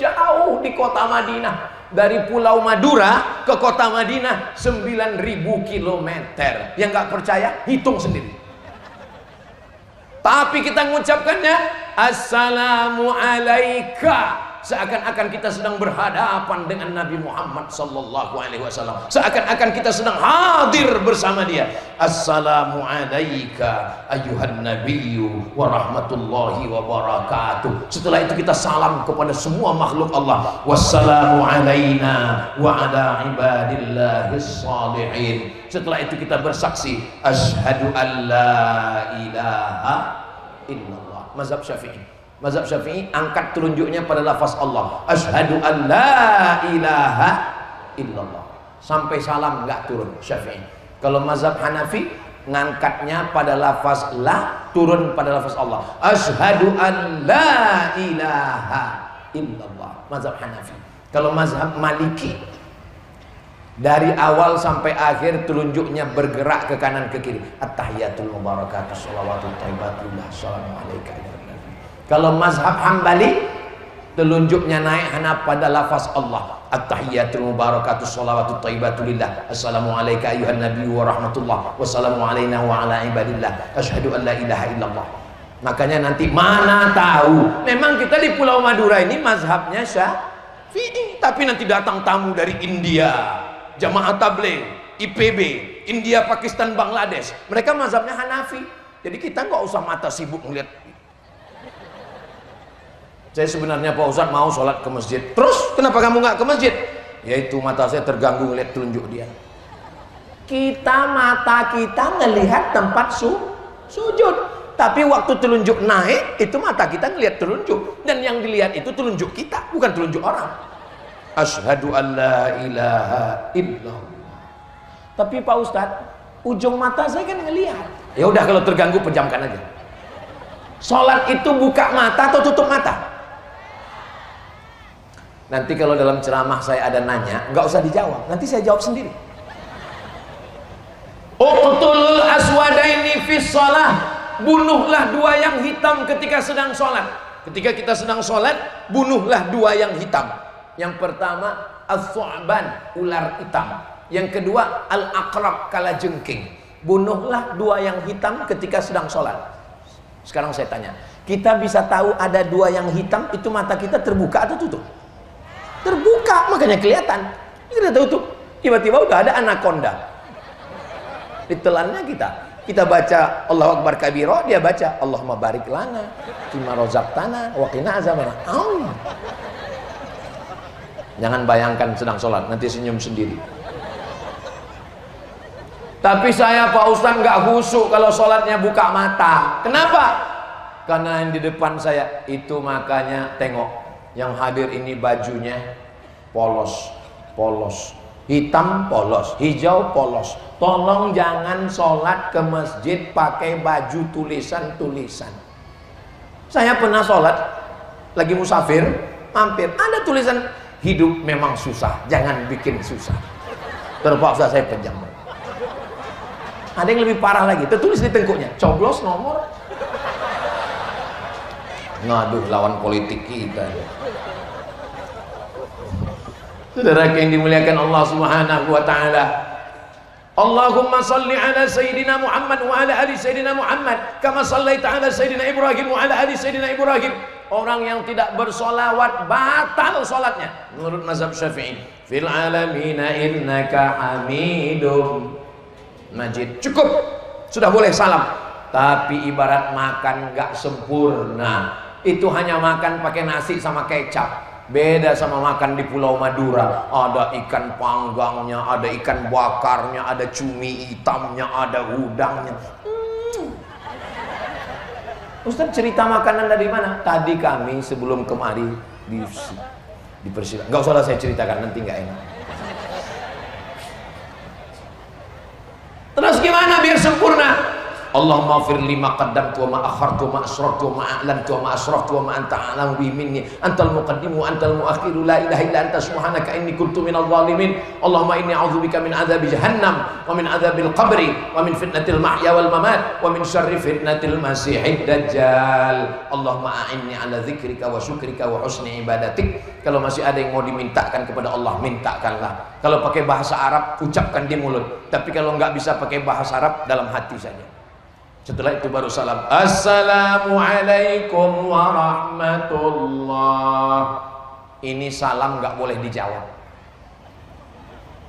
jauh di kota Madinah. Dari Pulau Madura ke kota Madinah 9.000 kilometer. Yang nggak percaya hitung sendiri. Tapi kita mengucapkannya Assalamu alayka, seakan-akan kita sedang berhadapan dengan Nabi Muhammad sallallahu alaihi wasallam, seakan-akan kita sedang hadir bersama dia. Assalamu alayka ayyuhan nabiyyu wa rahmatullahi wa barakatuh. Setelah itu kita salam kepada semua makhluk Allah. Wassalamu alaina wa ala ibadillahis salihin. Setelah itu kita bersaksi asyhadu an la ilaha illallah. Mazhab Syafi'i. Mazhab Syafi'i angkat telunjuknya pada lafaz Allah. Asyhadu an la ilaha illallah. Sampai salam enggak turun Syafi'i. Kalau mazhab Hanafi ngangkatnya pada lafaz la, turun pada lafaz Allah. Asyhadu an la ilaha illallah. Mazhab Hanafi. Kalau mazhab Maliki dari awal sampai akhir telunjuknya bergerak ke kanan ke kiri. At-tahiyatul mubarakatus shalawatut thayyibatullah. Assalamu alayka. Kalau mazhab Hambali telunjuknya naik hanya pada lafaz Allah. At-tahiyatul mubarakatus shalawatut thayyibatullah. Assalamu alayka ayyuhan nabiyyu wa rahmatullah. Wassalamu alayna wa ala ibadillah. Asyhadu an la ilaha illallah. Makanya nanti mana tahu memang kita di Pulau Madura ini mazhabnya Syafi'i, tapi nanti datang tamu dari India, Jamaah Tabligh, IPB, India, Pakistan, Bangladesh, mereka mazhabnya Hanafi. Jadi kita nggak usah mata sibuk ngeliat. Saya sebenarnya Pak Ustadz mau sholat ke masjid. Terus kenapa kamu nggak ke masjid? Yaitu mata saya terganggu ngeliat telunjuk dia. Mata kita ngelihat tempat sujud, tapi waktu telunjuk naik itu mata kita ngelihat telunjuk, dan yang dilihat itu telunjuk kita, bukan telunjuk orang. Asyhadu an la ilaha illallah. Tapi Pak Ustadz, ujung mata saya kan ngelihat. Ya udah, kalau terganggu pejamkan aja. Sholat itu buka mata atau tutup mata? Nanti kalau dalam ceramah saya ada nanya, nggak usah dijawab, nanti saya jawab sendiri. Uqtulul aswadaini fis shalah. Bunuhlah 2 yang hitam ketika sedang sholat. Ketika kita sedang sholat, bunuhlah 2 yang hitam. Yang pertama as-su'ban, ular hitam. Yang kedua al-aqrab, kalajengking. Bunuhlah 2 yang hitam ketika sedang sholat. Sekarang saya tanya, kita bisa tahu ada 2 yang hitam itu mata kita terbuka atau tutup? Terbuka, makanya kelihatan. Kita tutup, tiba-tiba udah ada anaconda ditelannya kita baca Allahu Akbar kabiro, dia baca Allahumma barik lana fima razaqtana wa qina azabannar. Jangan bayangkan sedang sholat, nanti senyum sendiri. Tapi saya Pak Ustaz nggak khusyuk kalau sholatnya buka mata. Kenapa? Karena yang di depan saya itu, makanya tengok yang hadir ini bajunya polos, hitam polos, hijau polos. Tolong jangan sholat ke masjid pakai baju tulisan-tulisan. Saya pernah sholat lagi musafir, mampir ada tulisan hidup memang susah, jangan bikin susah. Terpaksa saya pejam. Ada yang lebih parah lagi, tertulis di tengkuknya coblos nomor. Ngaduh, lawan politik kita. Saudara yang dimuliakan Allah Subhanahu wa taala, Allahumma salli ala Sayyidina Muhammad wa ala ali Sayyidina Muhammad kama sallaita ala Sayyidina Ibrahim wa ala ali Sayyidina Ibrahim. Orang yang tidak bersolawat batal solatnya menurut mazhab Syafi'i. Fil alamina innaka hamidum majid. Cukup, sudah boleh salam. Tapi ibarat makan gak sempurna, itu hanya makan pakai nasi sama kecap. Beda sama makan di Pulau Madura. Ada ikan panggangnya, ada ikan bakarnya, ada cumi hitamnya, ada udangnya. Ustaz, cerita makanan dari mana? Tadi kami sebelum kemari dipersilakan. Gak usah saya ceritakan, nanti gak enak. Terus gimana biar sempurna? Allahumma fir lima qaddamtu wa ma akhartu wa ma asrartu wa ma a'lantu wa ma asraftu wa ma anta a'lamu bi minni antal muqaddimu wa antal muakhiru la ilaha illa anta subhanaka inni kuntu minadh dhalimin. Allahumma inni a'udzubika min adzabi jahannam wa min adzabil qabri wa min fitnatil mahya wal mamat wa min syarri fitnatil masiihid dajjal. Allahumma a'inni ala dzikrika wa syukrika wa husni ibadatik. Kalau masih ada yang mau dimintakan kepada Allah, mintakanlah. Kalau pakai bahasa Arab, ucapkan di mulut. Tapi kalau nggak bisa pakai bahasa Arab, dalam hati saja. Setelah itu baru salam. Assalamualaikum warahmatullah. Ini salam nggak boleh dijawab.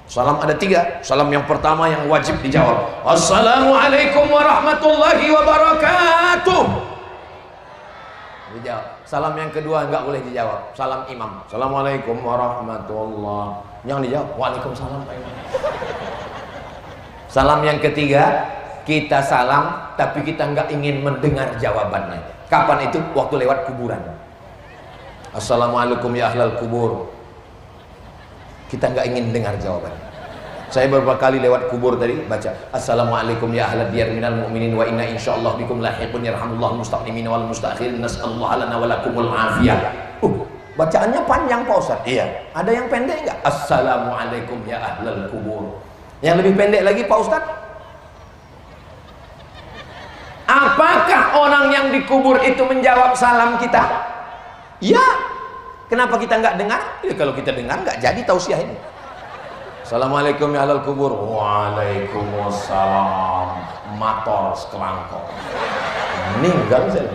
Salam ada 3. Salam yang pertama yang wajib dijawab. Assalamualaikum warahmatullahi wabarakatuh. Dijawab. Salam yang kedua nggak boleh dijawab. Salam imam. Assalamualaikum warahmatullah. Yang dijawab. Waalaikumsalam Pak Imam. Salam yang ketiga, kita salam tapi kita nggak ingin mendengar jawabannya. Kapan itu? Waktu lewat kuburan. Assalamualaikum ya ahlal kubur. Kita nggak ingin dengar jawaban. Saya beberapa kali lewat kubur tadi baca Assalamualaikum ya ahlal diyar minal mu'minin wa inna insyaallah bikum lahiqun yarhamullahu mustaqdimin wal mustakhirin nas'allahu lana wa lakumul afiyah. Bacaannya panjang Pak Ustaz. Iya. Ada yang pendek nggak? Assalamualaikum ya ahlal kubur. Yang lebih pendek lagi Pak Ustaz, apakah orang yang dikubur itu menjawab salam kita? Ya. Kenapa kita nggak dengar? Ya, kalau kita dengar nggak jadi tausiah ini. Assalamualaikum ya ahlal kubur. Waalaikumsalam. Mator sekelangkong. Meninggal saya.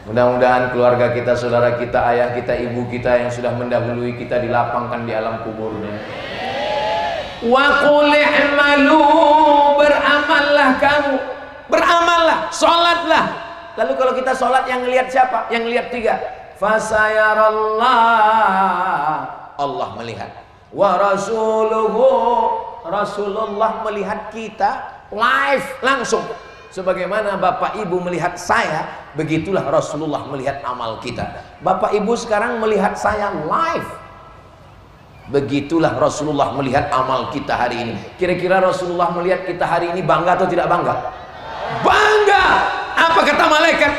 Mudah-mudahan keluarga kita, saudara kita, ayah kita, ibu kita yang sudah mendahului kita dilapangkan di alam kuburnya. Wa qul i'malu, beramallah kamu. Beramallah, sholatlah. Lalu kalau kita sholat yang lihat siapa? Yang lihat 3. Fasayarallah, Allah melihat. Wa rasuluhu, Rasulullah melihat kita live langsung. Sebagaimana Bapak Ibu melihat saya, begitulah Rasulullah melihat amal kita. Bapak Ibu sekarang melihat saya live. Begitulah Rasulullah melihat amal kita hari ini. Kira-kira Rasulullah melihat kita hari ini bangga atau tidak bangga? Bangga. Apa kata malaikat?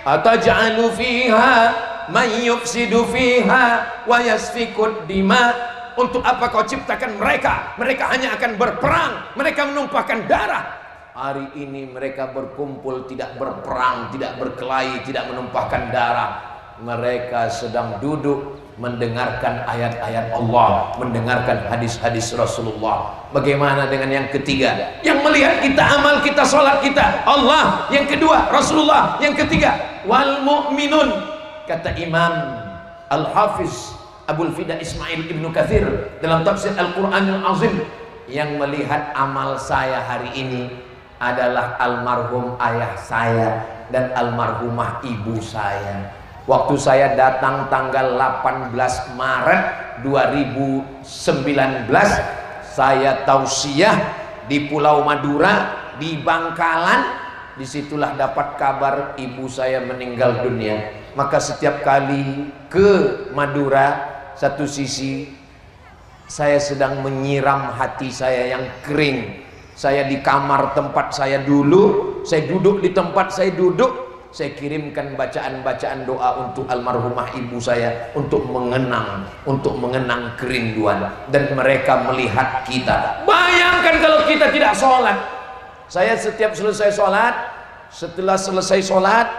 Ataj'alu fiha man yufsidu fiha wa yasfikud dima. Untuk apa kau ciptakan mereka? Mereka hanya akan berperang, mereka menumpahkan darah. Hari ini mereka berkumpul, tidak berperang, tidak berkelahi, tidak menumpahkan darah. Mereka sedang duduk mendengarkan ayat-ayat Allah, mendengarkan hadis-hadis Rasulullah. Bagaimana dengan yang ketiga? Yang melihat kita, amal kita, sholat kita, Allah. Yang kedua, Rasulullah. Yang ketiga, wal mu'minun. Kata Imam Al-Hafiz Abul Fida Ismail Ibnu Katsir dalam tafsir Al-Quranul Azim, yang melihat amal saya hari ini adalah almarhum ayah saya dan almarhumah ibu saya. Waktu saya datang tanggal 18 Maret 2019, saya tausiah di Pulau Madura, di Bangkalan. Disitulah dapat kabar ibu saya meninggal dunia. Maka setiap kali ke Madura, satu sisi saya sedang menyiram hati saya yang kering. Saya di kamar tempat saya dulu, saya duduk di tempat saya duduk, saya kirimkan bacaan-bacaan doa untuk almarhumah ibu saya, untuk mengenang kerinduan, dan mereka melihat kita. Bayangkan kalau kita tidak sholat. Saya setiap selesai sholat, setelah selesai sholat,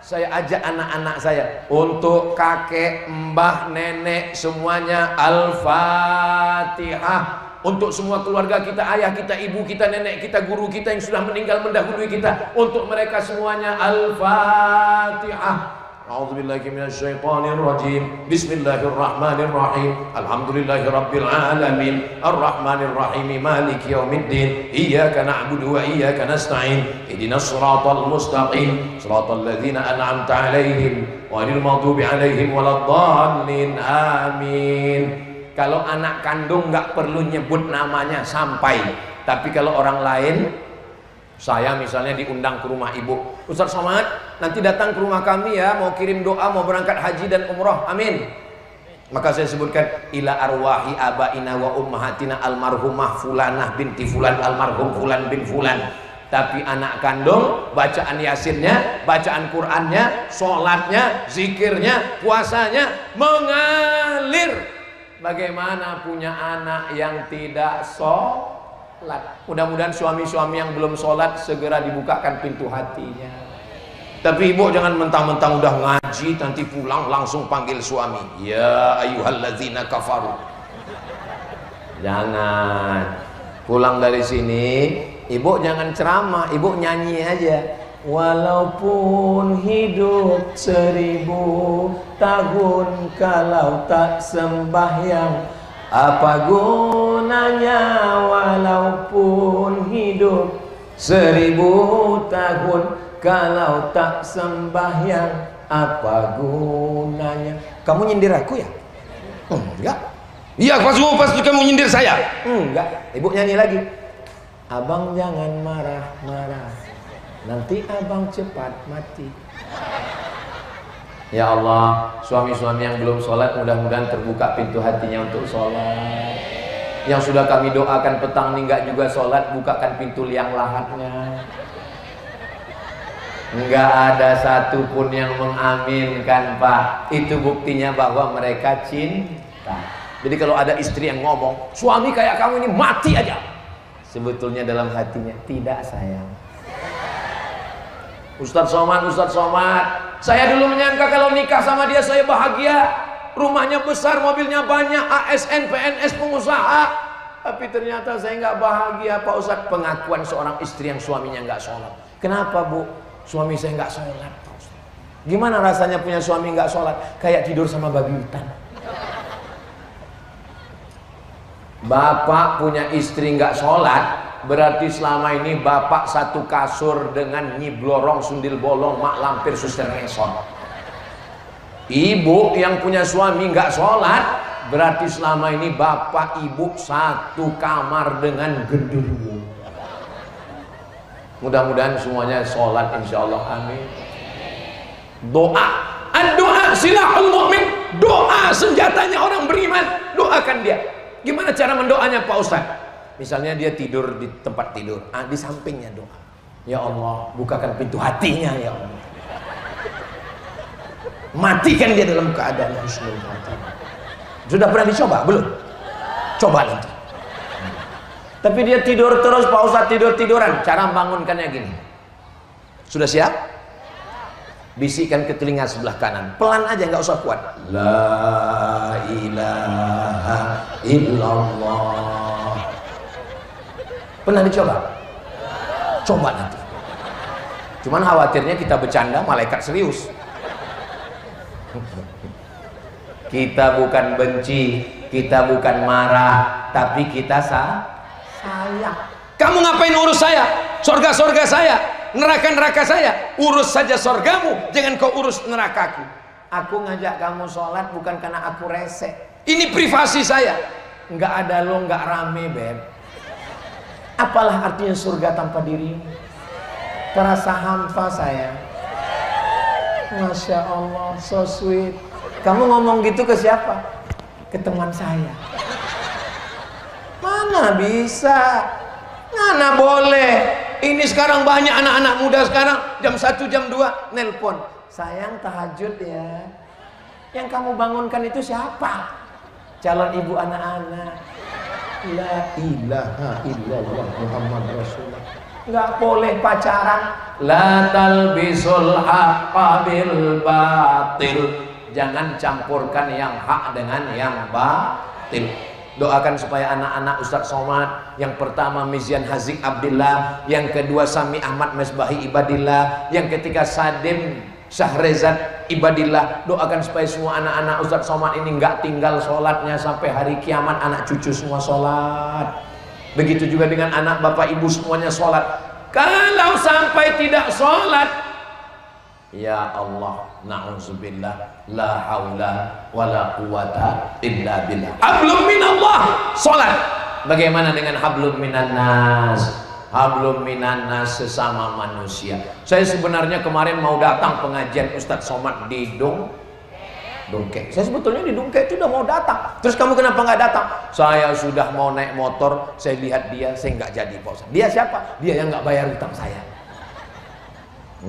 saya ajak anak-anak saya untuk kakek, mbah, nenek semuanya Al-Fatihah. Untuk semua keluarga kita, ayah kita, ibu kita, nenek kita, guru kita yang sudah meninggal mendahului kita, untuk mereka semuanya Al-Fatihah. A'udzubillahi minasyaitonir rajim. Bismillahirrahmanirrahim. Alhamdulillahirabbil alamin. Arrahmanir rahim. Maliki yaumiddin. Iyyaka na'budu wa iyyaka nasta'in. Ihdinas siratal mustaqim. Shiratal ladzina an'amta 'alaihim ghairil maghdubi 'alaihim waladdallin. Amin. Kalau anak kandung nggak perlu nyebut namanya sampai. Tapi kalau orang lain, saya misalnya diundang ke rumah ibu, Ustaz Somad nanti datang ke rumah kami ya, mau kirim doa, mau berangkat haji dan umroh, amin. Maka saya sebutkan ila arwahi abaina wa ummahatina almarhumah fulanah binti fulan almarhum fulan bin fulan. Tapi anak kandung, bacaan yasinnya, bacaan Qur'annya, sholatnya, zikirnya, puasanya mengalir. Bagaimana punya anak yang tidak sholat? Mudah-mudahan suami-suami yang belum sholat segera dibukakan pintu hatinya. Tapi ibu jangan mentang-mentang udah ngaji nanti pulang langsung panggil suami, ya ayyuhalladzina kafaru. Jangan. Pulang dari sini ibu jangan ceramah, ibu nyanyi aja. Walaupun hidup 1000 tahun kalau tak sembahyang, apa gunanya? Walaupun hidup 1000 tahun kalau tak sembahyang, apa gunanya? Kamu nyindir aku ya? Enggak. Iya, pasti kamu nyindir saya. Enggak. Ibu nyanyi lagi. Abang jangan marah-marah, nanti abang cepat mati. Ya Allah, suami-suami yang belum sholat mudah-mudahan terbuka pintu hatinya untuk sholat. Yang sudah kami doakan petang ini enggak juga sholat, bukakan pintu liang lahatnya. Enggak ada satupun yang mengaminkan, Pak. Itu buktinya bahwa mereka cinta. Jadi kalau ada istri yang ngomong, suami kayak kamu ini mati aja, sebetulnya dalam hatinya, tidak sayang. Ustadz Somad, saya dulu menyangka kalau nikah sama dia saya bahagia, rumahnya besar, mobilnya banyak, ASN, PNS, pengusaha. Tapi ternyata saya nggak bahagia, Pak Ustadz. Pengakuan seorang istri yang suaminya nggak sholat. Kenapa, Bu? Suami saya nggak sholat, Pak Ustadz. Gimana rasanya punya suami nggak sholat? Kayak tidur sama babi hutan. Bapak punya istri nggak sholat, berarti selama ini bapak satu kasur dengan nyi blorong, sundil bolong, mak lampir, suster ngesot. Ibu yang punya suami nggak sholat, berarti selama ini bapak ibu satu kamar dengan genderuwo. Mudah-mudahan semuanya sholat insya Allah, amin. Doa, doa silahul mu'min, doa senjatanya orang beriman. Doakan dia. Gimana cara mendoanya, Pak Ustaz? Misalnya dia tidur di tempat tidur, di sampingnya doa, ya Allah bukakan pintu hatinya, ya Allah, matikan dia dalam keadaan husnul khatimah. Sudah pernah dicoba? Belum? Coba nanti. Tapi dia tidur terus, Pak Ustaz, tidur-tiduran. Cara bangunkannya gini. Sudah siap? Bisikkan ke telinga sebelah kanan, pelan aja, nggak usah kuat. La ilaha illallah. Pernah dicoba? Coba nanti. Cuman khawatirnya kita bercanda, malaikat serius. Kita bukan benci, kita bukan marah, tapi kita sayang. Kamu ngapain urus saya? Sorga-sorga saya, neraka-neraka saya. Urus saja sorgamu, jangan kau urus nerakaku. Aku ngajak kamu sholat bukan karena aku rese. Ini privasi saya. Nggak ada lo, nggak rame, Beb. Apalah artinya surga tanpa dirimu? Terasa hampa saya. Masya Allah, so sweet. Kamu ngomong gitu ke siapa? Ke teman saya. Mana bisa? Mana boleh? Ini sekarang banyak anak-anak muda sekarang jam 1, jam 2 nelpon. Sayang tahajud ya. Yang kamu bangunkan itu siapa? Calon ibu anak-anak. La ilaha illallah Muhammad Rasulullah. Nggak boleh pacaran. La talbisul haqqa bil batil. Jangan campurkan yang hak dengan yang batil. Doakan supaya anak-anak Ustadz Somad, yang pertama Mizian Hazik Abdillah, yang kedua Sami Ahmad Mesbahi Ibadillah, yang ketiga Sadim Syahrizat Ibadillah, doakan supaya semua anak-anak Ustadz Somad ini nggak tinggal sholatnya sampai hari kiamat, anak cucu semua sholat. Begitu juga dengan anak bapak ibu semuanya sholat. Kalau sampai tidak sholat, ya Allah, na'udzubillah, la haula wala quwata illa billah. Hablum minallah, sholat. Bagaimana dengan hablum minan nas? Hablum minan nas, sesama manusia. Saya sebenarnya kemarin mau datang pengajian Ustadz Somad di Dongke. Saya sebetulnya di Dongke itu udah mau datang. Terus kamu kenapa nggak datang? Saya sudah mau naik motor, saya lihat dia, saya nggak jadi, Pak Ustadz. Dia siapa? Dia yang nggak bayar utang saya.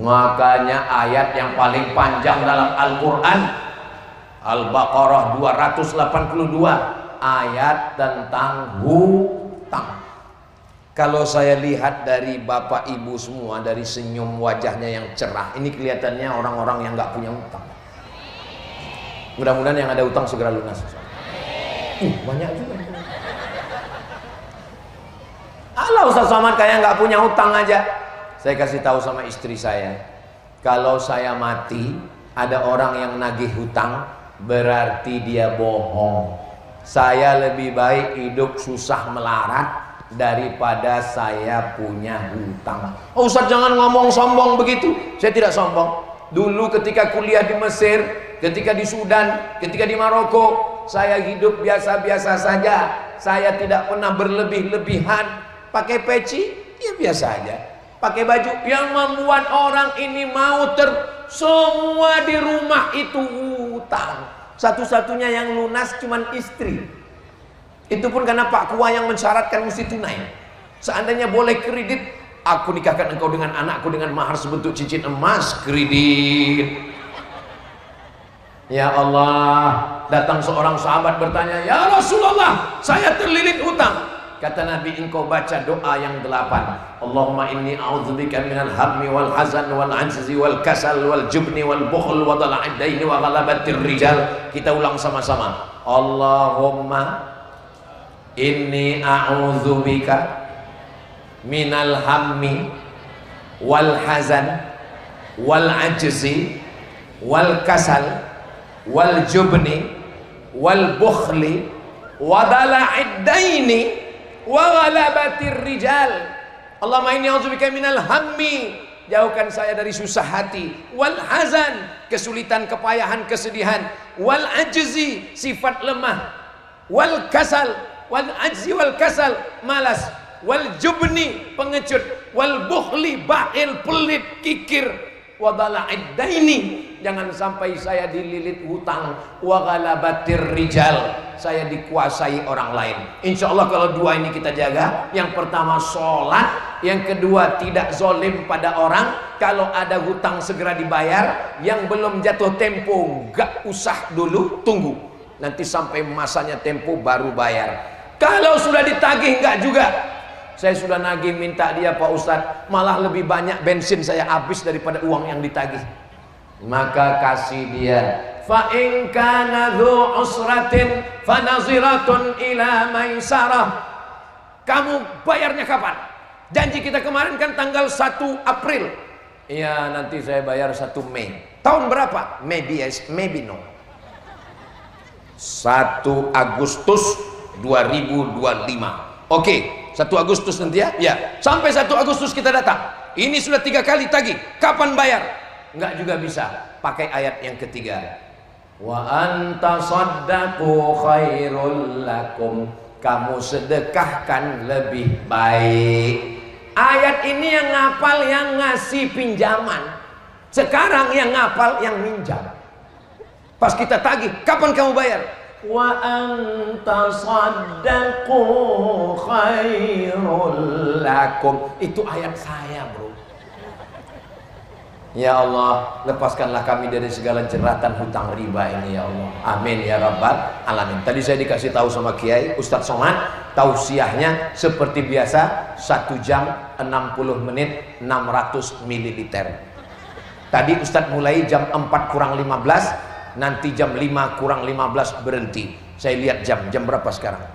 Makanya ayat yang paling panjang dalam Al-Quran, Al-Baqarah 282, ayat tentang hutang. Kalau saya lihat dari bapak ibu semua, dari senyum wajahnya yang cerah, ini kelihatannya orang-orang yang nggak punya utang. Mudah-mudahan yang ada utang segera lunas. Banyak juga. Allah, Ustadz Somad kayak nggak punya utang aja. Saya kasih tahu sama istri saya, kalau saya mati, ada orang yang nagih hutang, berarti dia bohong. Saya lebih baik hidup susah melarat daripada saya punya hutang. Oh Ustadz, jangan ngomong sombong begitu. Saya tidak sombong. Dulu ketika kuliah di Mesir, ketika di Sudan, ketika di Maroko, saya hidup biasa-biasa saja. Saya tidak pernah berlebih-lebihan. Pakai peci, ya biasa aja. Pakai baju yang membuat orang ini mau semua di rumah itu hutang. Satu-satunya yang lunas cuman istri. Itu pun karena Pak Kua yang mensyaratkan mesti tunai. Seandainya boleh kredit, aku nikahkan engkau dengan anakku dengan mahar sebentuk cincin emas, kredit. Ya Allah, datang seorang sahabat bertanya, ya Rasulullah, saya terlilit hutang. Kata Nabi, engkau baca doa yang 8. Allahumma inni a'udzubika minal hammi wal hazan wal ajzi wal kasal wal jubni wal bukhl wa dhala'id daini wa ghalabatir rijal. Kita ulang sama-sama. Allahumma inni a'udzubika minal hammi wal hazan wal ajzi wal kasal wal jubni wal bukhli wa dhala'id daini wa ghalabatir rijal. Allahumma inni a'udzubika minal hammi, jauhkan saya dari susah hati, wal hazan, kesulitan, kepayahan, kesedihan, wal ajzi, sifat lemah, wal kasal, wal ajzi wal kasal, malas, wal jubni, pengecut, wal bukhli, bakhil, pelit, kikir, wa dhala'id daini, jangan sampai saya dililit hutang, wa ghalabatir rijal, saya dikuasai orang lain. Insya Allah kalau dua ini kita jaga, yang pertama sholat, yang kedua tidak zolim pada orang. Kalau ada hutang segera dibayar, yang belum jatuh tempo gak usah dulu, tunggu nanti sampai masanya tempo baru bayar. Kalau sudah ditagih enggak juga. Saya sudah nagih minta dia, Pak Ustadz, malah lebih banyak bensin saya habis daripada uang yang ditagih. Maka kasih dia. Fa in kana dzu usratin fa naziratun ila maisarah. Kamu bayarnya kapan? Janji kita kemarin kan tanggal 1 April. Iya, nanti saya bayar 1 Mei. Tahun berapa? Maybe yes, maybe no. 1 Agustus 2025. Oke, 1 Agustus nanti ya. Ya, sampai 1 Agustus kita datang. Ini sudah 3 kali tagih. Kapan bayar? Enggak juga bisa. Pakai ayat yang ketiga. Wa anta saddaqu khairul lakum. Kamu sedekahkan lebih baik. Ayat ini yang ngapal yang ngasih pinjaman. Sekarang yang ngapal yang minjam. Pas kita tagih, kapan kamu bayar? Wa anta saddaqu khairul lakum. Itu ayat saya, bro. Ya Allah, lepaskanlah kami dari segala jeratan hutang riba ini, ya Allah. Amin ya rabbal alamin. Tadi saya dikasih tahu sama Kiai Ustadz Somad, tausiahnya seperti biasa 1 jam 60 menit 600 ml. Tadi Ustadz mulai jam 4 kurang 15, nanti jam 5 kurang 15 berhenti. Saya lihat jam berapa sekarang?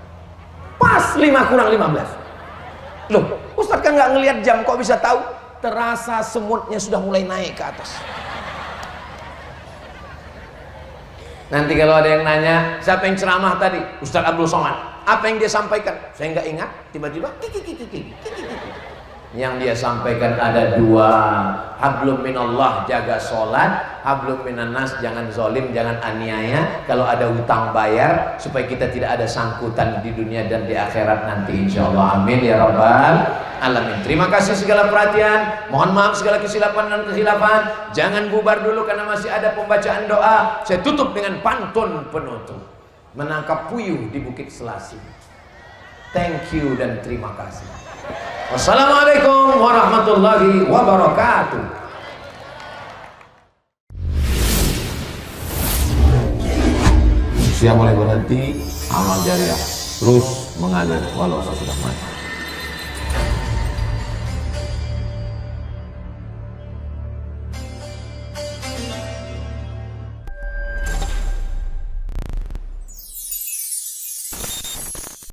Pas 5 kurang 15. Loh, Ustadz kan nggak ngelihat jam, kok bisa tahu? Terasa semutnya sudah mulai naik ke atas. Nanti kalau ada yang nanya, siapa yang ceramah tadi? Ustaz Abdul Somad. Apa yang dia sampaikan? Saya nggak ingat. Tiba-tiba yang dia sampaikan ada dua. Hablum minallah, jaga sholat. Hablum minannas, jangan zolim, jangan aniaya. Kalau ada hutang bayar, supaya kita tidak ada sangkutan di dunia dan di akhirat nanti, insyaallah. Amin ya rabbal alamin. Terima kasih segala perhatian. Mohon maaf segala kesilapan dan kehilafan. Jangan bubar dulu karena masih ada pembacaan doa. Saya tutup dengan pantun penutup. Menangkap puyuh di Bukit Selasi. Thank you dan terima kasih. Wassalamualaikum warahmatullahi wabarakatuh. Usia mulai berhenti, amal jariah terus mengalir walau sudah mati.